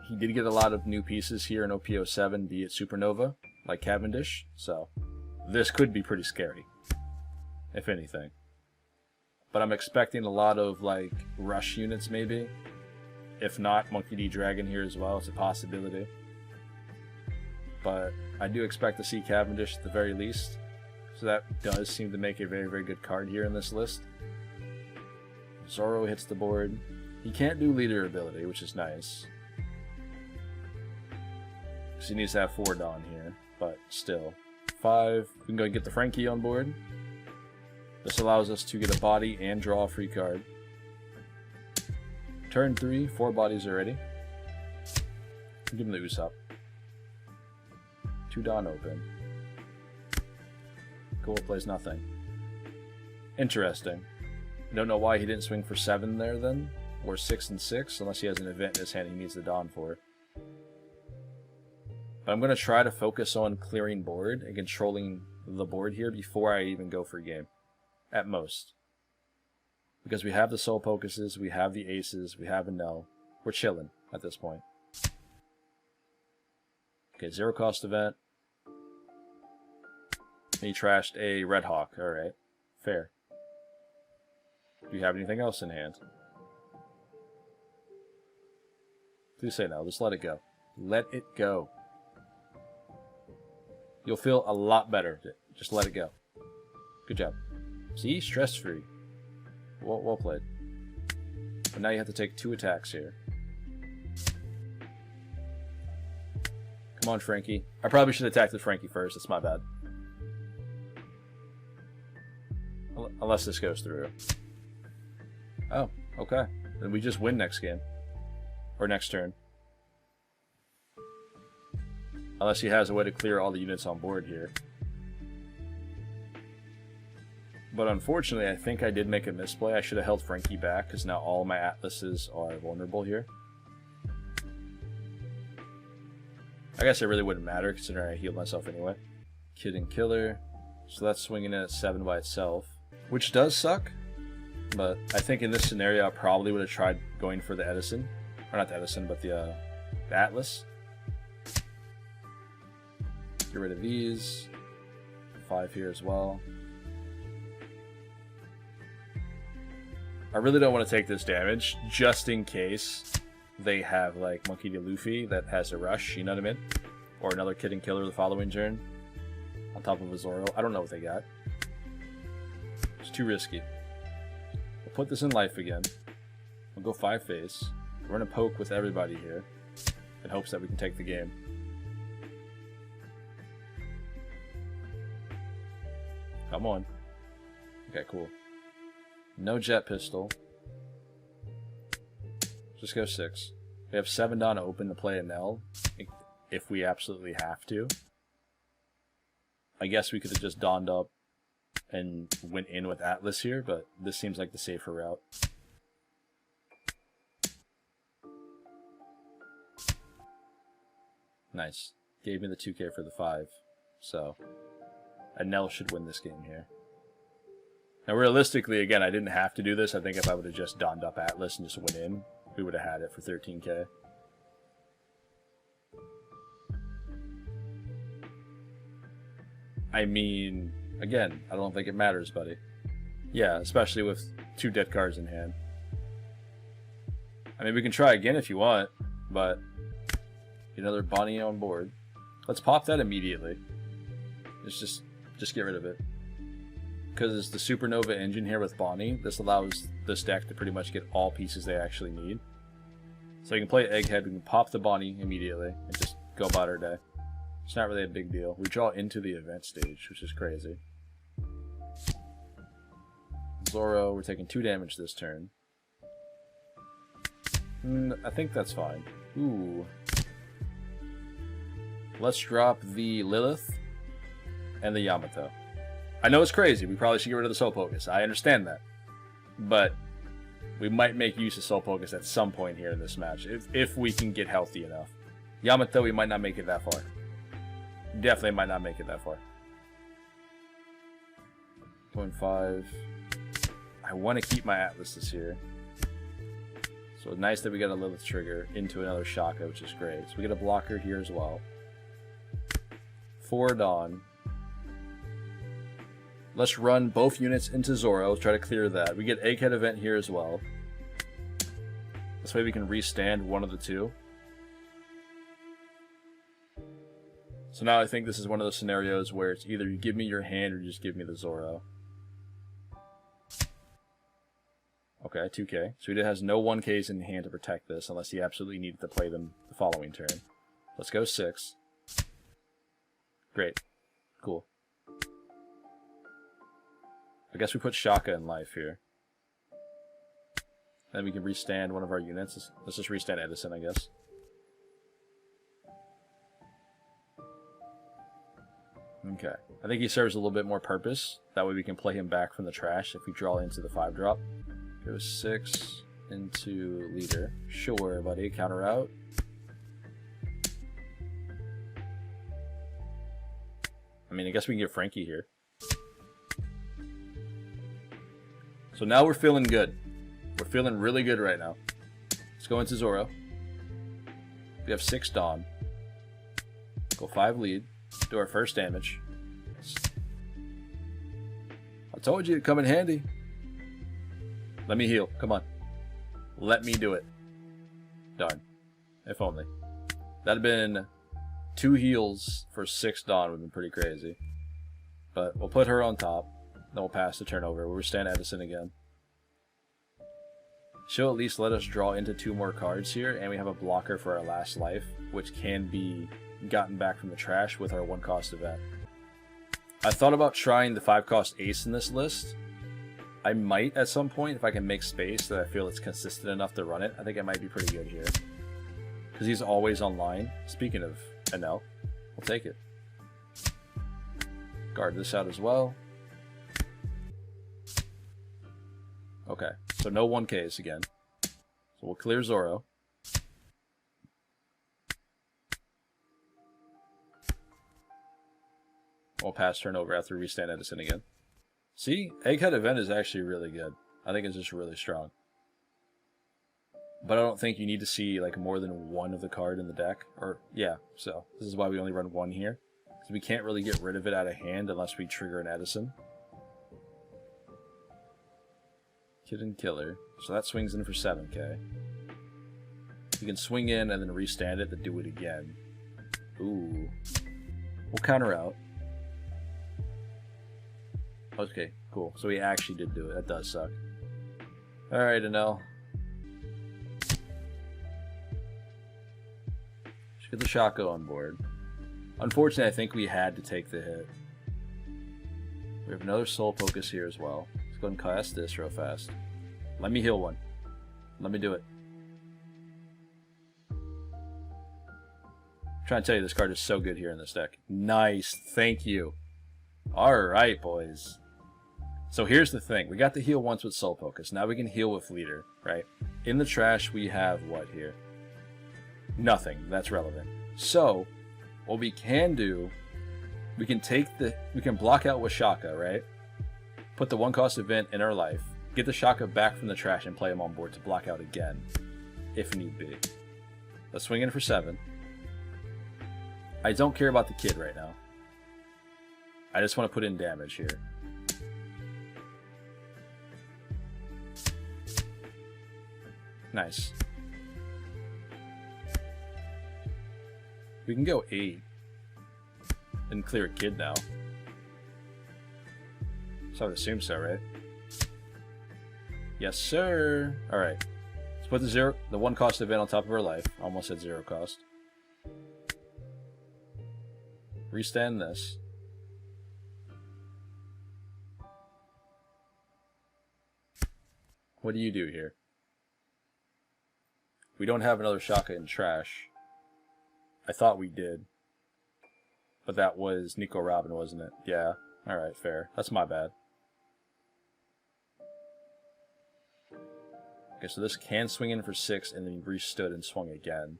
He did get a lot of new pieces here in OP07, be it Supernova, like Cavendish, so this could be pretty scary, if anything. But I'm expecting a lot of, like, rush units, maybe. If not, Monkey D. Dragon here as well. It's a possibility. But I do expect to see Cavendish at the very least. So that does seem to make a very, very good card here in this list. Zoro hits the board. He can't do leader ability, which is nice. Because he needs to have 4 Dawn here. but still. 5, we can go and get the Frankie on board. This allows us to get a body and draw a free card. Turn 3, 4 bodies already. Give him the Usopp. 2 Dawn open. Cool, plays nothing. Interesting. I don't know why he didn't swing for 7 there then, or 6 and 6, unless he has an event in his hand he needs the Dawn for. But I'm going to try to focus on clearing board and controlling the board here before I even go for game, at most. Because we have the Soul Pocuses, we have the Aces, we have Enel. We're chilling at this point. Okay, 0 cost event. He trashed a Red Hawk. Alright, fair. Do you have anything else in hand? Please say no. Just let it go. Let it go. You'll feel a lot better. Just let it go. Good job. See? Stress-free. Well played. But now you have to take 2 attacks here. Come on, Frankie. I probably should have attacked the Frankie first. That's my bad. Unless this goes through. Oh, okay. Then we just win next game. Or next turn. Unless he has a way to clear all the units on board here. But unfortunately, I think I did make a misplay. I should have held Frankie back, because now all my Atlases are vulnerable here. I guess it really wouldn't matter, considering I healed myself anyway. Kid and Killer. So that's swinging in at 7 by itself. Which does suck. But I think in this scenario, I probably would have tried going for the Edison. Or not the Edison, but the Atlas. Get rid of these. 5 here as well. I really don't want to take this damage, just in case they have, like, Monkey D. Luffy that has a rush, you know what I mean? Or another Kid and Killer the following turn. On top of a Zoro. I don't know what they got. It's too risky. We'll put this in life again. We'll go 5 face. We're going to poke with everybody here. In hopes that we can take the game. Come on. Okay, cool. No Jet Pistol. Just go 6. We have 7 down to open to play Enel. If we absolutely have to. I guess we could have just donned up and went in with Atlas here, but this seems like the safer route. Nice. Gave me the 2k for the 5. So, Enel should win this game here. Now, realistically, again, I didn't have to do this. I think if I would have just donned up Atlas and just went in, we would have had it for 13k. I mean, again, I don't think it matters, buddy. Yeah, especially with 2 dead cards in hand. I mean, we can try again if you want, but get another Bonnie on board. Let's pop that immediately. Let's just get rid of it. Because the Supernova engine here with Bonnie, this allows this deck to pretty much get all pieces they actually need. So you can play Egghead, we can pop the Bonnie immediately, and just go about our day. It's not really a big deal. We draw into the event stage, which is crazy. Zoro, we're taking 2 damage this turn. I think that's fine. Ooh. Let's drop the Lilith and the Yamato. I know it's crazy. We probably should get rid of the Soul Pocus. I understand that. But we might make use of Soul Pocus at some point here in this match, if we can get healthy enough. Yamato, we might not make it that far. Definitely might not make it that far. 0.5. I want to keep my Atlases here. So nice that we got a Lilith trigger into another Shaka, which is great. So we get a blocker here as well. 4 Dawn. Let's run both units into Zoro. Try to clear that. We get Egghead event here as well. This way we can restand one of the 2. So now I think this is one of those scenarios where it's either you give me your hand or you just give me the Zoro. Okay, 2k. So he has no 1ks in hand to protect this unless he absolutely needed to play them the following turn. Let's go 6. Great. Cool. I guess we put Shaka in life here. Then we can restand one of our units. Let's just restand Edison, I guess. Okay. I think he serves a little bit more purpose. That way we can play him back from the trash if we draw into the 5-drop. Go 6 into leader. Sure, buddy. Counter out. I mean, I guess we can get Frankie here. So now we're feeling good. We're feeling really good right now. Let's go into Zoro. We have 6 Dawn. Go 5 lead. Do our first damage. I told you it'd come in handy. Let me heal. Come on. Let me do it. Darn. If only. That'd have been 2 heals for 6 Dawn. Would have been pretty crazy. But we'll put her on top. Then we'll pass the turnover. We'll stand Edison again. She'll at least let us draw into 2 more cards here. And we have a blocker for our last life, which can be gotten back from the trash with our 1-cost event. I thought about trying the 5-cost ace in this list. I might at some point if I can make space that I feel it's consistent enough to run it. I think it might be pretty good here. Because he's always online. Speaking of Enel, we'll take it. Guard this out as well. Okay, so no 1Ks again. So we'll clear Zoro. We'll pass turnover after we restand Edison again. See, Egghead event is actually really good. I think it's just really strong. But I don't think you need to see like more than 1 of the card in the deck. Or yeah, so this is why we only run 1 here. Because we can't really get rid of it out of hand unless we trigger an Edison. Kid and Killer. So that swings in for 7k. We can swing in and then restand it to do it again. Ooh. We'll counter out. Okay, cool. So he actually did do it. That does suck. Alright, Enel. Let's get the Shako on board. Unfortunately, I think we had to take the hit. We have another Soul Pocus here as well. Let's go ahead and cast this real fast. Let me heal one. Let me do it. I'm trying to tell you, this card is so good here in this deck. Nice. Thank you. Alright, boys. So here's the thing. We got to heal once with Soul Pocus. Now we can heal with Leader, right? In the trash, we have what here? Nothing. That's relevant. So, what we can do, we can block out with Shaka, right? Put the 1-cost event in our life, get the Shaka back from the trash and play him on board to block out again, if need be. Let's swing in for 7. I don't care about the kid right now. I just want to put in damage here. Nice. We can go 8 and clear a kid now. So I would assume so, right? Yes, sir. Alright. Let's put the 1-cost event on top of our life. Almost at 0 cost. Restand this. What do you do here? We don't have another Shaka in trash. I thought we did. But that was Nico Robin, wasn't it? Yeah. Alright, fair. That's my bad. Okay, so this can swing in for 6 and then restood and swung again.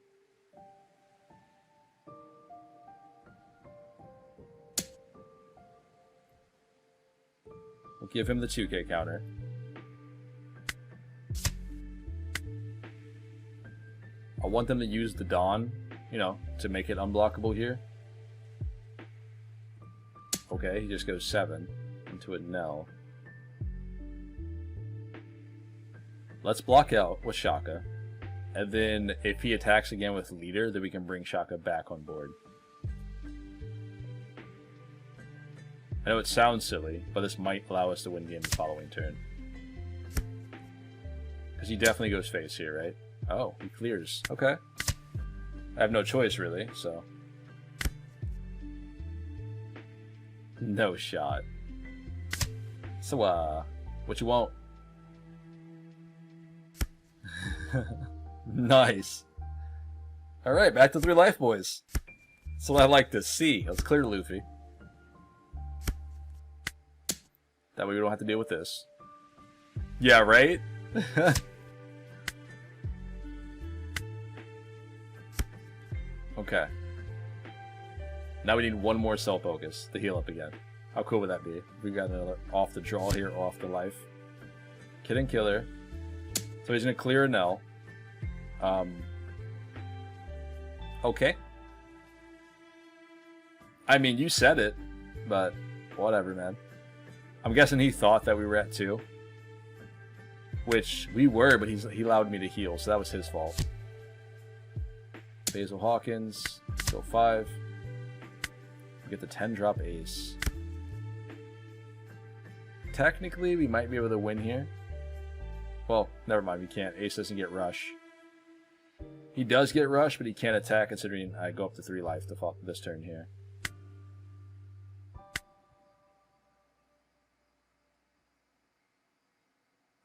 We'll give him the 2k counter. I want them to use the Dawn, you know, to make it unblockable here. Okay, he just goes 7 into a Enel. Let's block out with Shaka. And then if he attacks again with Leader, then we can bring Shaka back on board. I know it sounds silly, but this might allow us to win the game the following turn. Because he definitely goes face here, right? Oh, he clears. Okay. I have no choice, really, so. No shot. So, what you want? Nice. Alright, back to 3 life, boys. That's what I like to see. Let's clear Luffy. That way we don't have to deal with this. Yeah, right? Okay. Now we need one more Soul Pocus to heal up again. How cool would that be? We've got another off the draw here, off the life. Kid and Killer. So he's going to clear Enel. Okay. I mean, you said it, but whatever, man. I'm guessing he thought that we were at 2. Which we were, but he allowed me to heal, so that was his fault. Basil Hawkins, go 5. We get the 10-drop ace. Technically, we might be able to win here. Well, never mind, we can't. Ace doesn't get rush. He does get rush, but he can't attack considering I go up to 3 life to this turn here.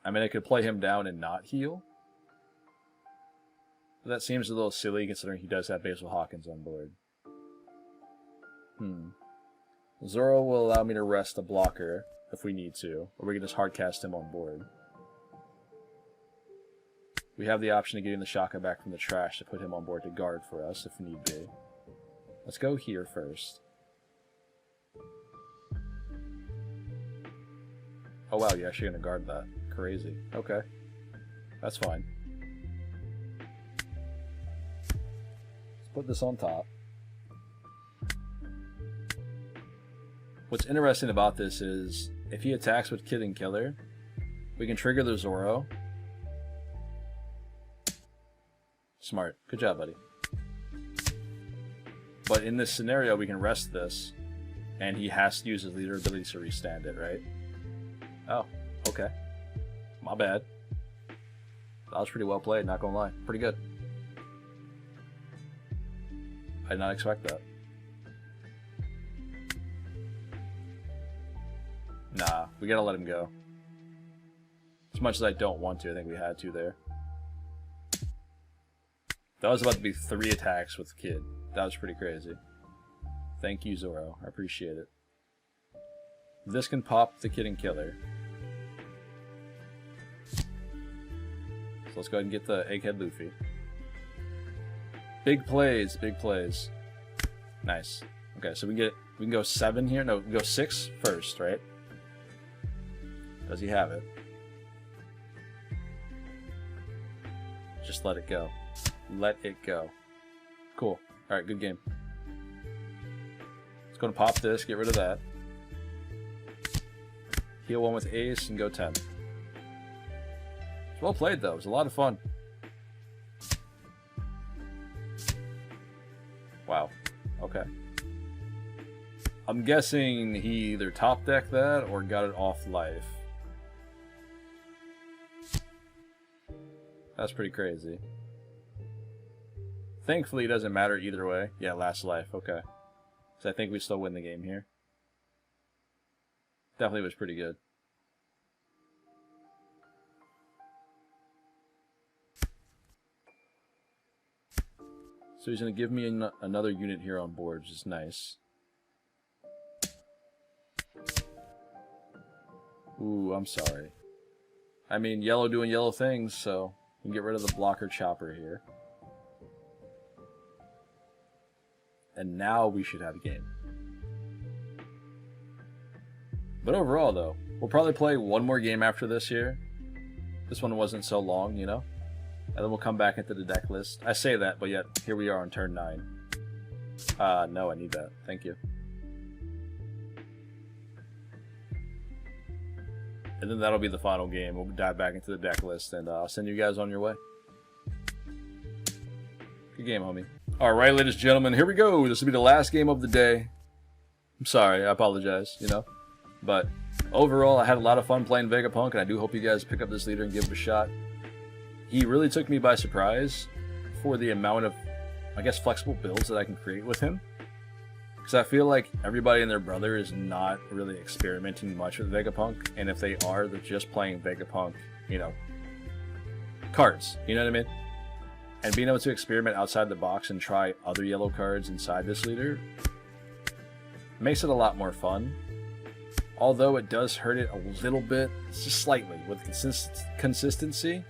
I mean, I could play him down and not heal. But that seems a little silly considering he does have Basil Hawkins on board. Zoro will allow me to rest a blocker if we need to, or we can just hardcast him on board. We have the option of getting the Shaka back from the trash to put him on board to guard for us if need be. Let's go here first. Oh wow, you're actually going to guard that. Crazy. Okay. That's fine. Let's put this on top. What's interesting about this is, if he attacks with Kid and Killer, we can trigger the Zoro. Smart. Good job, buddy. But in this scenario, we can rest this, and he has to use his leader ability to restand it, right? Oh, okay. My bad. That was pretty well played, not gonna lie. Pretty good. I did not expect that. Nah, we gotta let him go. As much as I don't want to, I think we had to there. That was about to be 3 attacks with Kid. That was pretty crazy. Thank you, Zoro. I appreciate it. This can pop the Kid and Killer. So let's go ahead and get the Egghead Luffy. Big plays, big plays. Nice. Okay, so we can go 7 here. No, we can go 6 first, right? Does he have it? Just let it go. Let it go. Cool. Alright, good game. Let's go and pop this, get rid of that. Heal 1 with Ace and go 10. It's well played though, it was a lot of fun. Wow. Okay. I'm guessing he either top decked that or got it off life. That's pretty crazy. Thankfully, it doesn't matter either way. Yeah, last life. Okay. So I think we still win the game here. Definitely was pretty good. So he's going to give me another unit here on board, which is nice. Ooh, I'm sorry. I mean, yellow doing yellow things, so we can get rid of the blocker chopper here. And now we should have a game. But overall, though, we'll probably play one more game after this here. This one wasn't so long, you know? And then we'll come back into the deck list. I say that, but yet, here we are on turn 9. No, I need that. Thank you. And then that'll be the final game. We'll dive back into the deck list, and I'll send you guys on your way. Good game, homie. Alright, ladies and gentlemen, here we go. This will be the last game of the day. I'm sorry, I apologize, you know. But overall, I had a lot of fun playing Vegapunk, and I do hope you guys pick up this leader and give it a shot. He really took me by surprise for the amount of, I guess, flexible builds that I can create with him. Because I feel like everybody and their brother is not really experimenting much with Vegapunk, and if they are, they're just playing Vegapunk, you know, cards. You know what I mean? And being able to experiment outside the box and try other yellow cards inside this leader makes it a lot more fun. Although it does hurt it a little bit, just slightly, with consistency.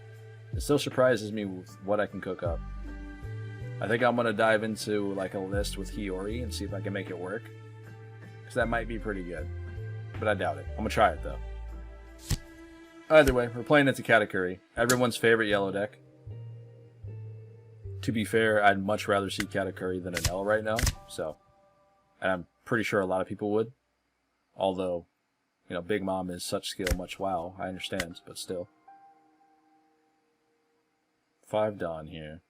It still surprises me with what I can cook up. I think I'm going to dive into like a list with Hiyori and see if I can make it work. Because that might be pretty good. But I doubt it. I'm going to try it though. Either way, we're playing into Katakuri. Everyone's favorite yellow deck. To be fair, I'd much rather see Katakuri than Enel right now. So, and I'm pretty sure a lot of people would. Although, you know, Big Mom is such skill, much wow. I understand, but still. 5 Dawn here.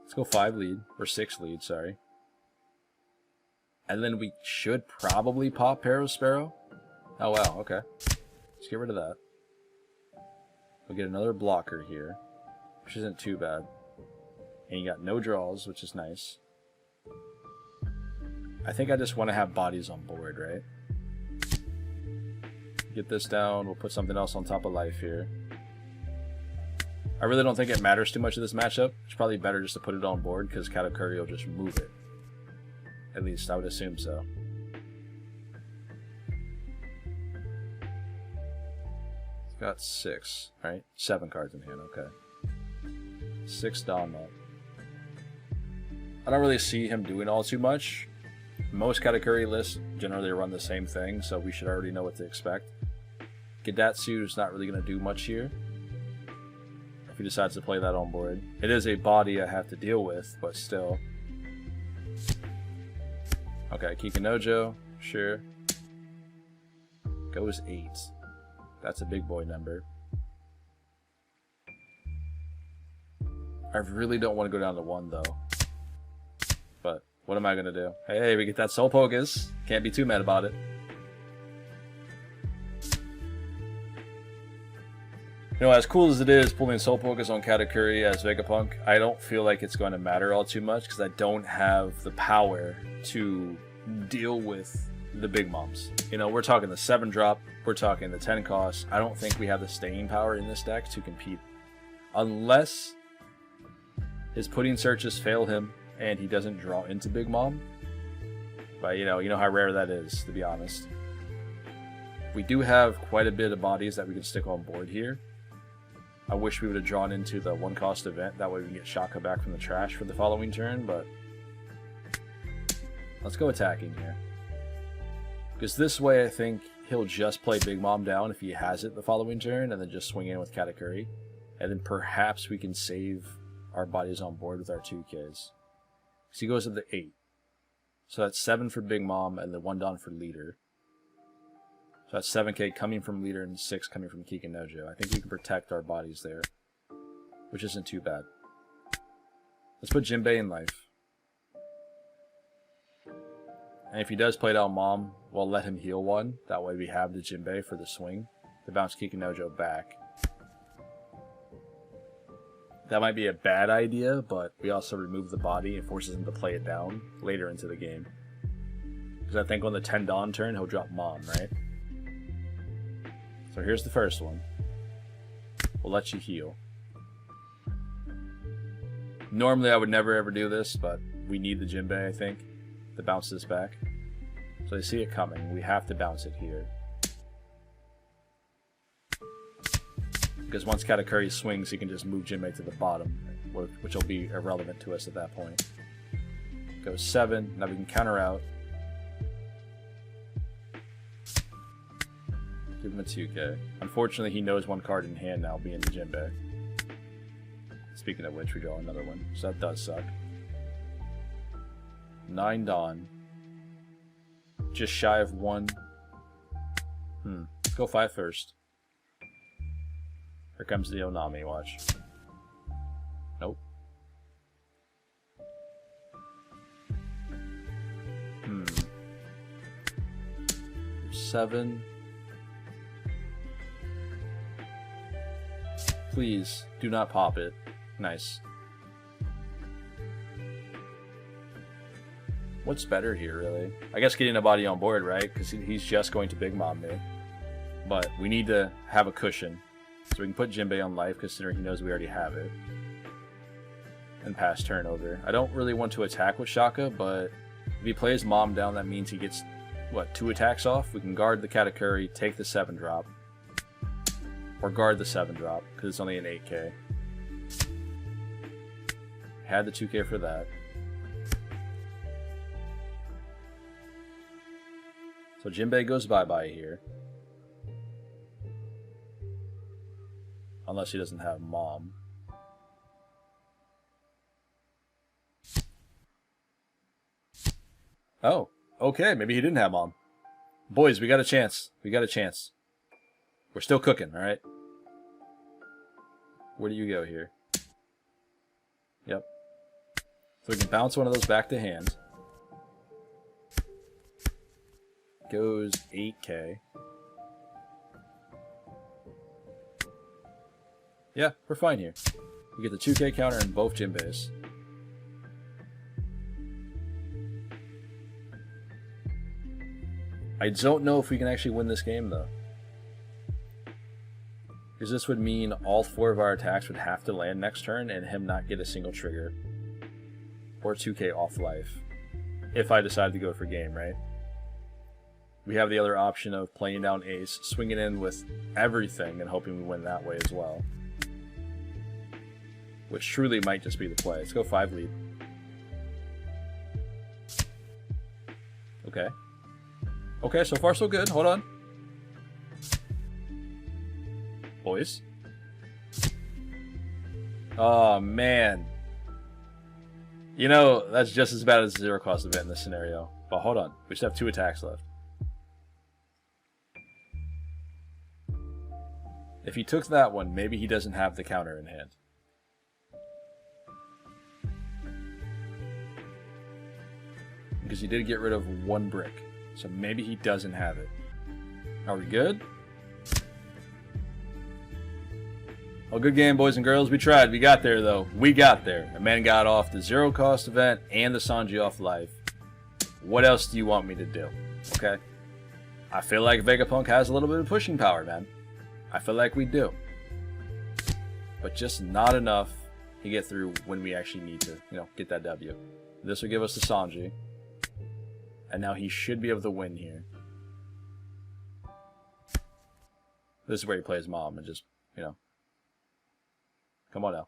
Let's go 5 lead, or 6 lead, sorry. And then we should probably pop Pawseplays. Oh wow, okay. Let's get rid of that. We'll get another blocker here, which isn't too bad. And you got no draws, which is nice. I think I just want to have bodies on board, right? Get this down, we'll put something else on top of life here. I really don't think it matters too much of this matchup. It's probably better just to put it on board because Katakuri will just move it. At least I would assume so. It's got 6, right? 7 cards in hand, okay. 6 Dom up. I don't really see him doing all too much. Most Katakuri lists generally run the same thing, so we should already know what to expect. Gidatsu is not really going to do much here. If he decides to play that on board. It is a body I have to deal with, but still. Okay, Kikinojo, sure. Goes 8. That's a big boy number. I really don't want to go down to 1 though. But what am I going to do? Hey, we get that Soul Pocus. Can't be too mad about it. You know, as cool as it is pulling Soul Pocus on Katakuri as Vegapunk, I don't feel like it's going to matter all too much because I don't have the power to deal with the big moms. You know, we're talking the 7 drop, we're talking the 10 cost. I don't think we have the staying power in this deck to compete. Unless his pudding searches fail him and he doesn't draw into Big Mom. But you know how rare that is, to be honest. We do have quite a bit of bodies that we can stick on board here. I wish we would have drawn into the 1 cost event, that way we can get Shaka back from the trash for the following turn, but let's go attacking here. Because this way I think he'll just play Big Mom down if he has it the following turn, and then just swing in with Katakuri. And then perhaps we can save our bodies on board with our 2Ks. Because he goes to the 8. So that's 7 for Big Mom and then 1 Dawn for leader. So that's 7k coming from leader and 6 coming from Kikinojo. I think we can protect our bodies there, which isn't too bad. Let's put Jinbei in life. And if he does play down Mom, we'll let him heal 1. That way we have the Jinbei for the swing to bounce Kikinojo back. That might be a bad idea, but we also remove the body and forces him to play it down later into the game. Because I think on the 10 Dawn turn, he'll drop Mom, right? So here's the first one. We'll let you heal. Normally I would never ever do this, but we need the Jinbei, I think, to bounce this back. So they see it coming. We have to bounce it here. Because once Katakuri swings, he can just move Jinbei to the bottom, which will be irrelevant to us at that point. Goes 7. Now we can counter out. Give him a 2k. Unfortunately, he knows 1 card in hand now, being the Jinbei. Speaking of which, we draw another one, so that does suck. 9 Dawn. Just shy of 1. Let's go 5 first. Here comes the Onami, watch. Nope. 7. Please, do not pop it. Nice. What's better here, really? I guess getting a body on board, right? Because he's just going to Big Mom me. But we need to have a cushion. So we can put Jinbei on life, considering he knows we already have it. And pass turnover. I don't really want to attack with Shaka, but if he plays Mom down, that means he gets, what, 2 attacks off? We can guard the Katakuri, take the 7-drop. Or guard the 7-drop, because it's only an 8k. Had the 2k for that. So Jinbei goes bye-bye here. Unless he doesn't have Mom. Oh, okay, maybe he didn't have Mom. Boys, we got a chance. We got a chance. We're still cooking, alright? Where do you go here? Yep. So we can bounce one of those back to hand. Goes 8k. Yeah, we're fine here. We get the 2k counter in both Jinbeis. I don't know if we can actually win this game, though. Because this would mean all 4 of our attacks would have to land next turn and him not get a single trigger. Or 2k off life. If I decide to go for game, right? We have the other option of playing down ace, swinging in with everything and hoping we win that way as well. Which truly might just be the play. Let's go 5 lead. Okay. Okay, so far so good. Hold on. Boys. Oh, man. You know, that's just as bad as a 0-cost event in this scenario. But hold on. We just have 2 attacks left. If he took that one, maybe he doesn't have the counter in hand. Because he did get rid of 1 brick. So maybe he doesn't have it. Are we good? Oh, good game, boys and girls. We tried. We got there, though. We got there. A man got off the 0-cost event and the Sanji off life. What else do you want me to do? Okay? I feel like Vegapunk has a little bit of pushing power, man. I feel like we do. But just not enough to get through when we actually need to, you know, get that W. This will give us the Sanji. And now he should be able to win here. This is where he plays Mom and just, you know. Come on now.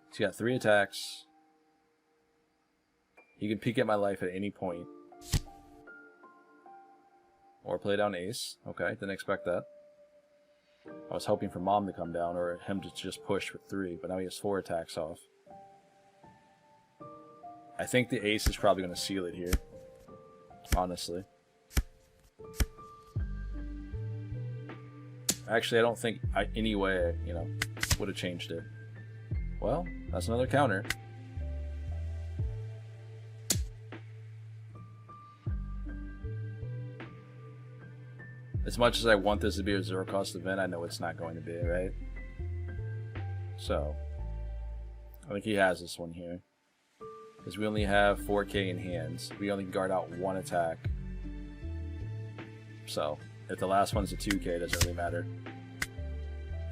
He's got 3 attacks. He can peek at my life at any point. Or play down ace. Okay, didn't expect that. I was hoping for Mom to come down or him to just push with 3, but now he has 4 attacks off. I think the ace is probably going to seal it here. Honestly. Actually, I don't think any way, you know, would have changed it. Well, that's another counter. As much as I want this to be a 0-cost event, I know it's not going to be, right? So, I think he has this one here. Because we only have 4k in hands. We only guard out 1 attack. So, if the last one's a 2k, it doesn't really matter.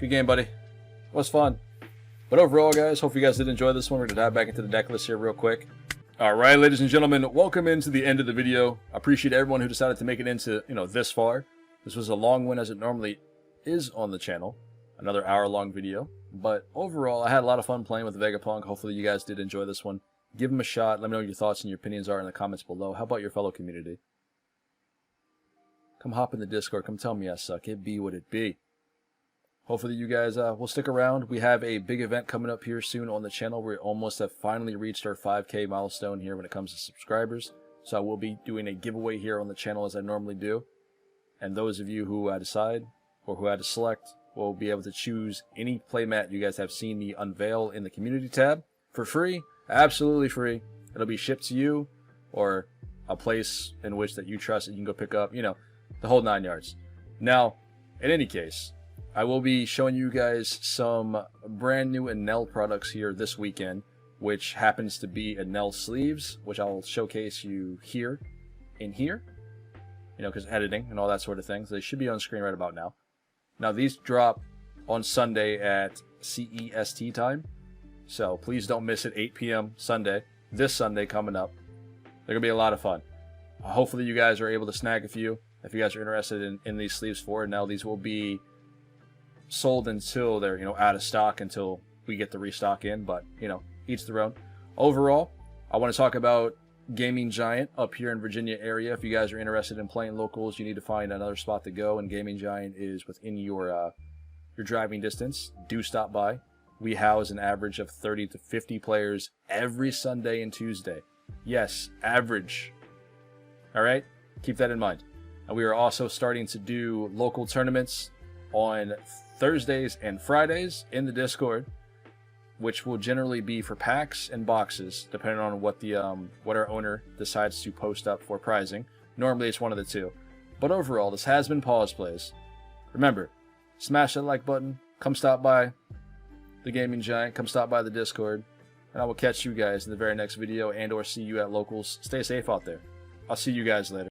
Good game, buddy. It was fun. But overall, guys, hope you guys did enjoy this one. We're going to dive back into the deck list here real quick. Alright, ladies and gentlemen, welcome into the end of the video. I appreciate everyone who decided to make it into, you know, this far. This was a long one as it normally is on the channel. Another hour-long video. But overall, I had a lot of fun playing with Vegapunk. Hopefully you guys did enjoy this one. Give him a shot. Let me know what your thoughts and your opinions are in the comments below. How about your fellow community? Come hop in the Discord. Come tell me I suck. It be what it be. Hopefully you guys will stick around. We have a big event coming up here soon on the channel. We almost have finally reached our 5k milestone here when it comes to subscribers. So I will be doing a giveaway here on the channel as I normally do. And those of you who decide or who had to select will be able to choose any playmat you guys have seen me unveil in the community tab for free. Absolutely free. It'll be shipped to you or a place in which that you trust that you can go pick up, you know, the whole 9 yards. Now, in any case, I will be showing you guys some brand new Enel products here this weekend. which happens to be Enel sleeves, which I'll showcase you here, because editing and all that sort of things. They should be on screen right about now. Now, these drop on Sunday at CEST time, so please don't miss it. 8 p.m. Sunday, this Sunday coming up. They're going to be a lot of fun. Hopefully you guys are able to snag a few if you guys are interested in these sleeves for it. Now, these will be sold until they're out of stock, until we get the restock in, but each their own. Overall, I want to talk about Gaming Giant up here in Virginia area. If you guys are interested in playing locals, you need to find another spot to go, and Gaming Giant is within your driving distance. Do stop by. We house an average of 30 to 50 players every Sunday and Tuesday. Yes, average. All right, keep that in mind. And we are also starting to do local tournaments on Thursdays and Fridays in the Discord, which will generally be for packs and boxes, depending on what our owner decides to post up for prizing. Normally, it's one of the two. But overall, this has been Pawseplays. Remember, smash that like button. Come stop by the Gaming Giant. Come stop by the Discord. And I will catch you guys in the very next video and or see you at locals. Stay safe out there. I'll see you guys later.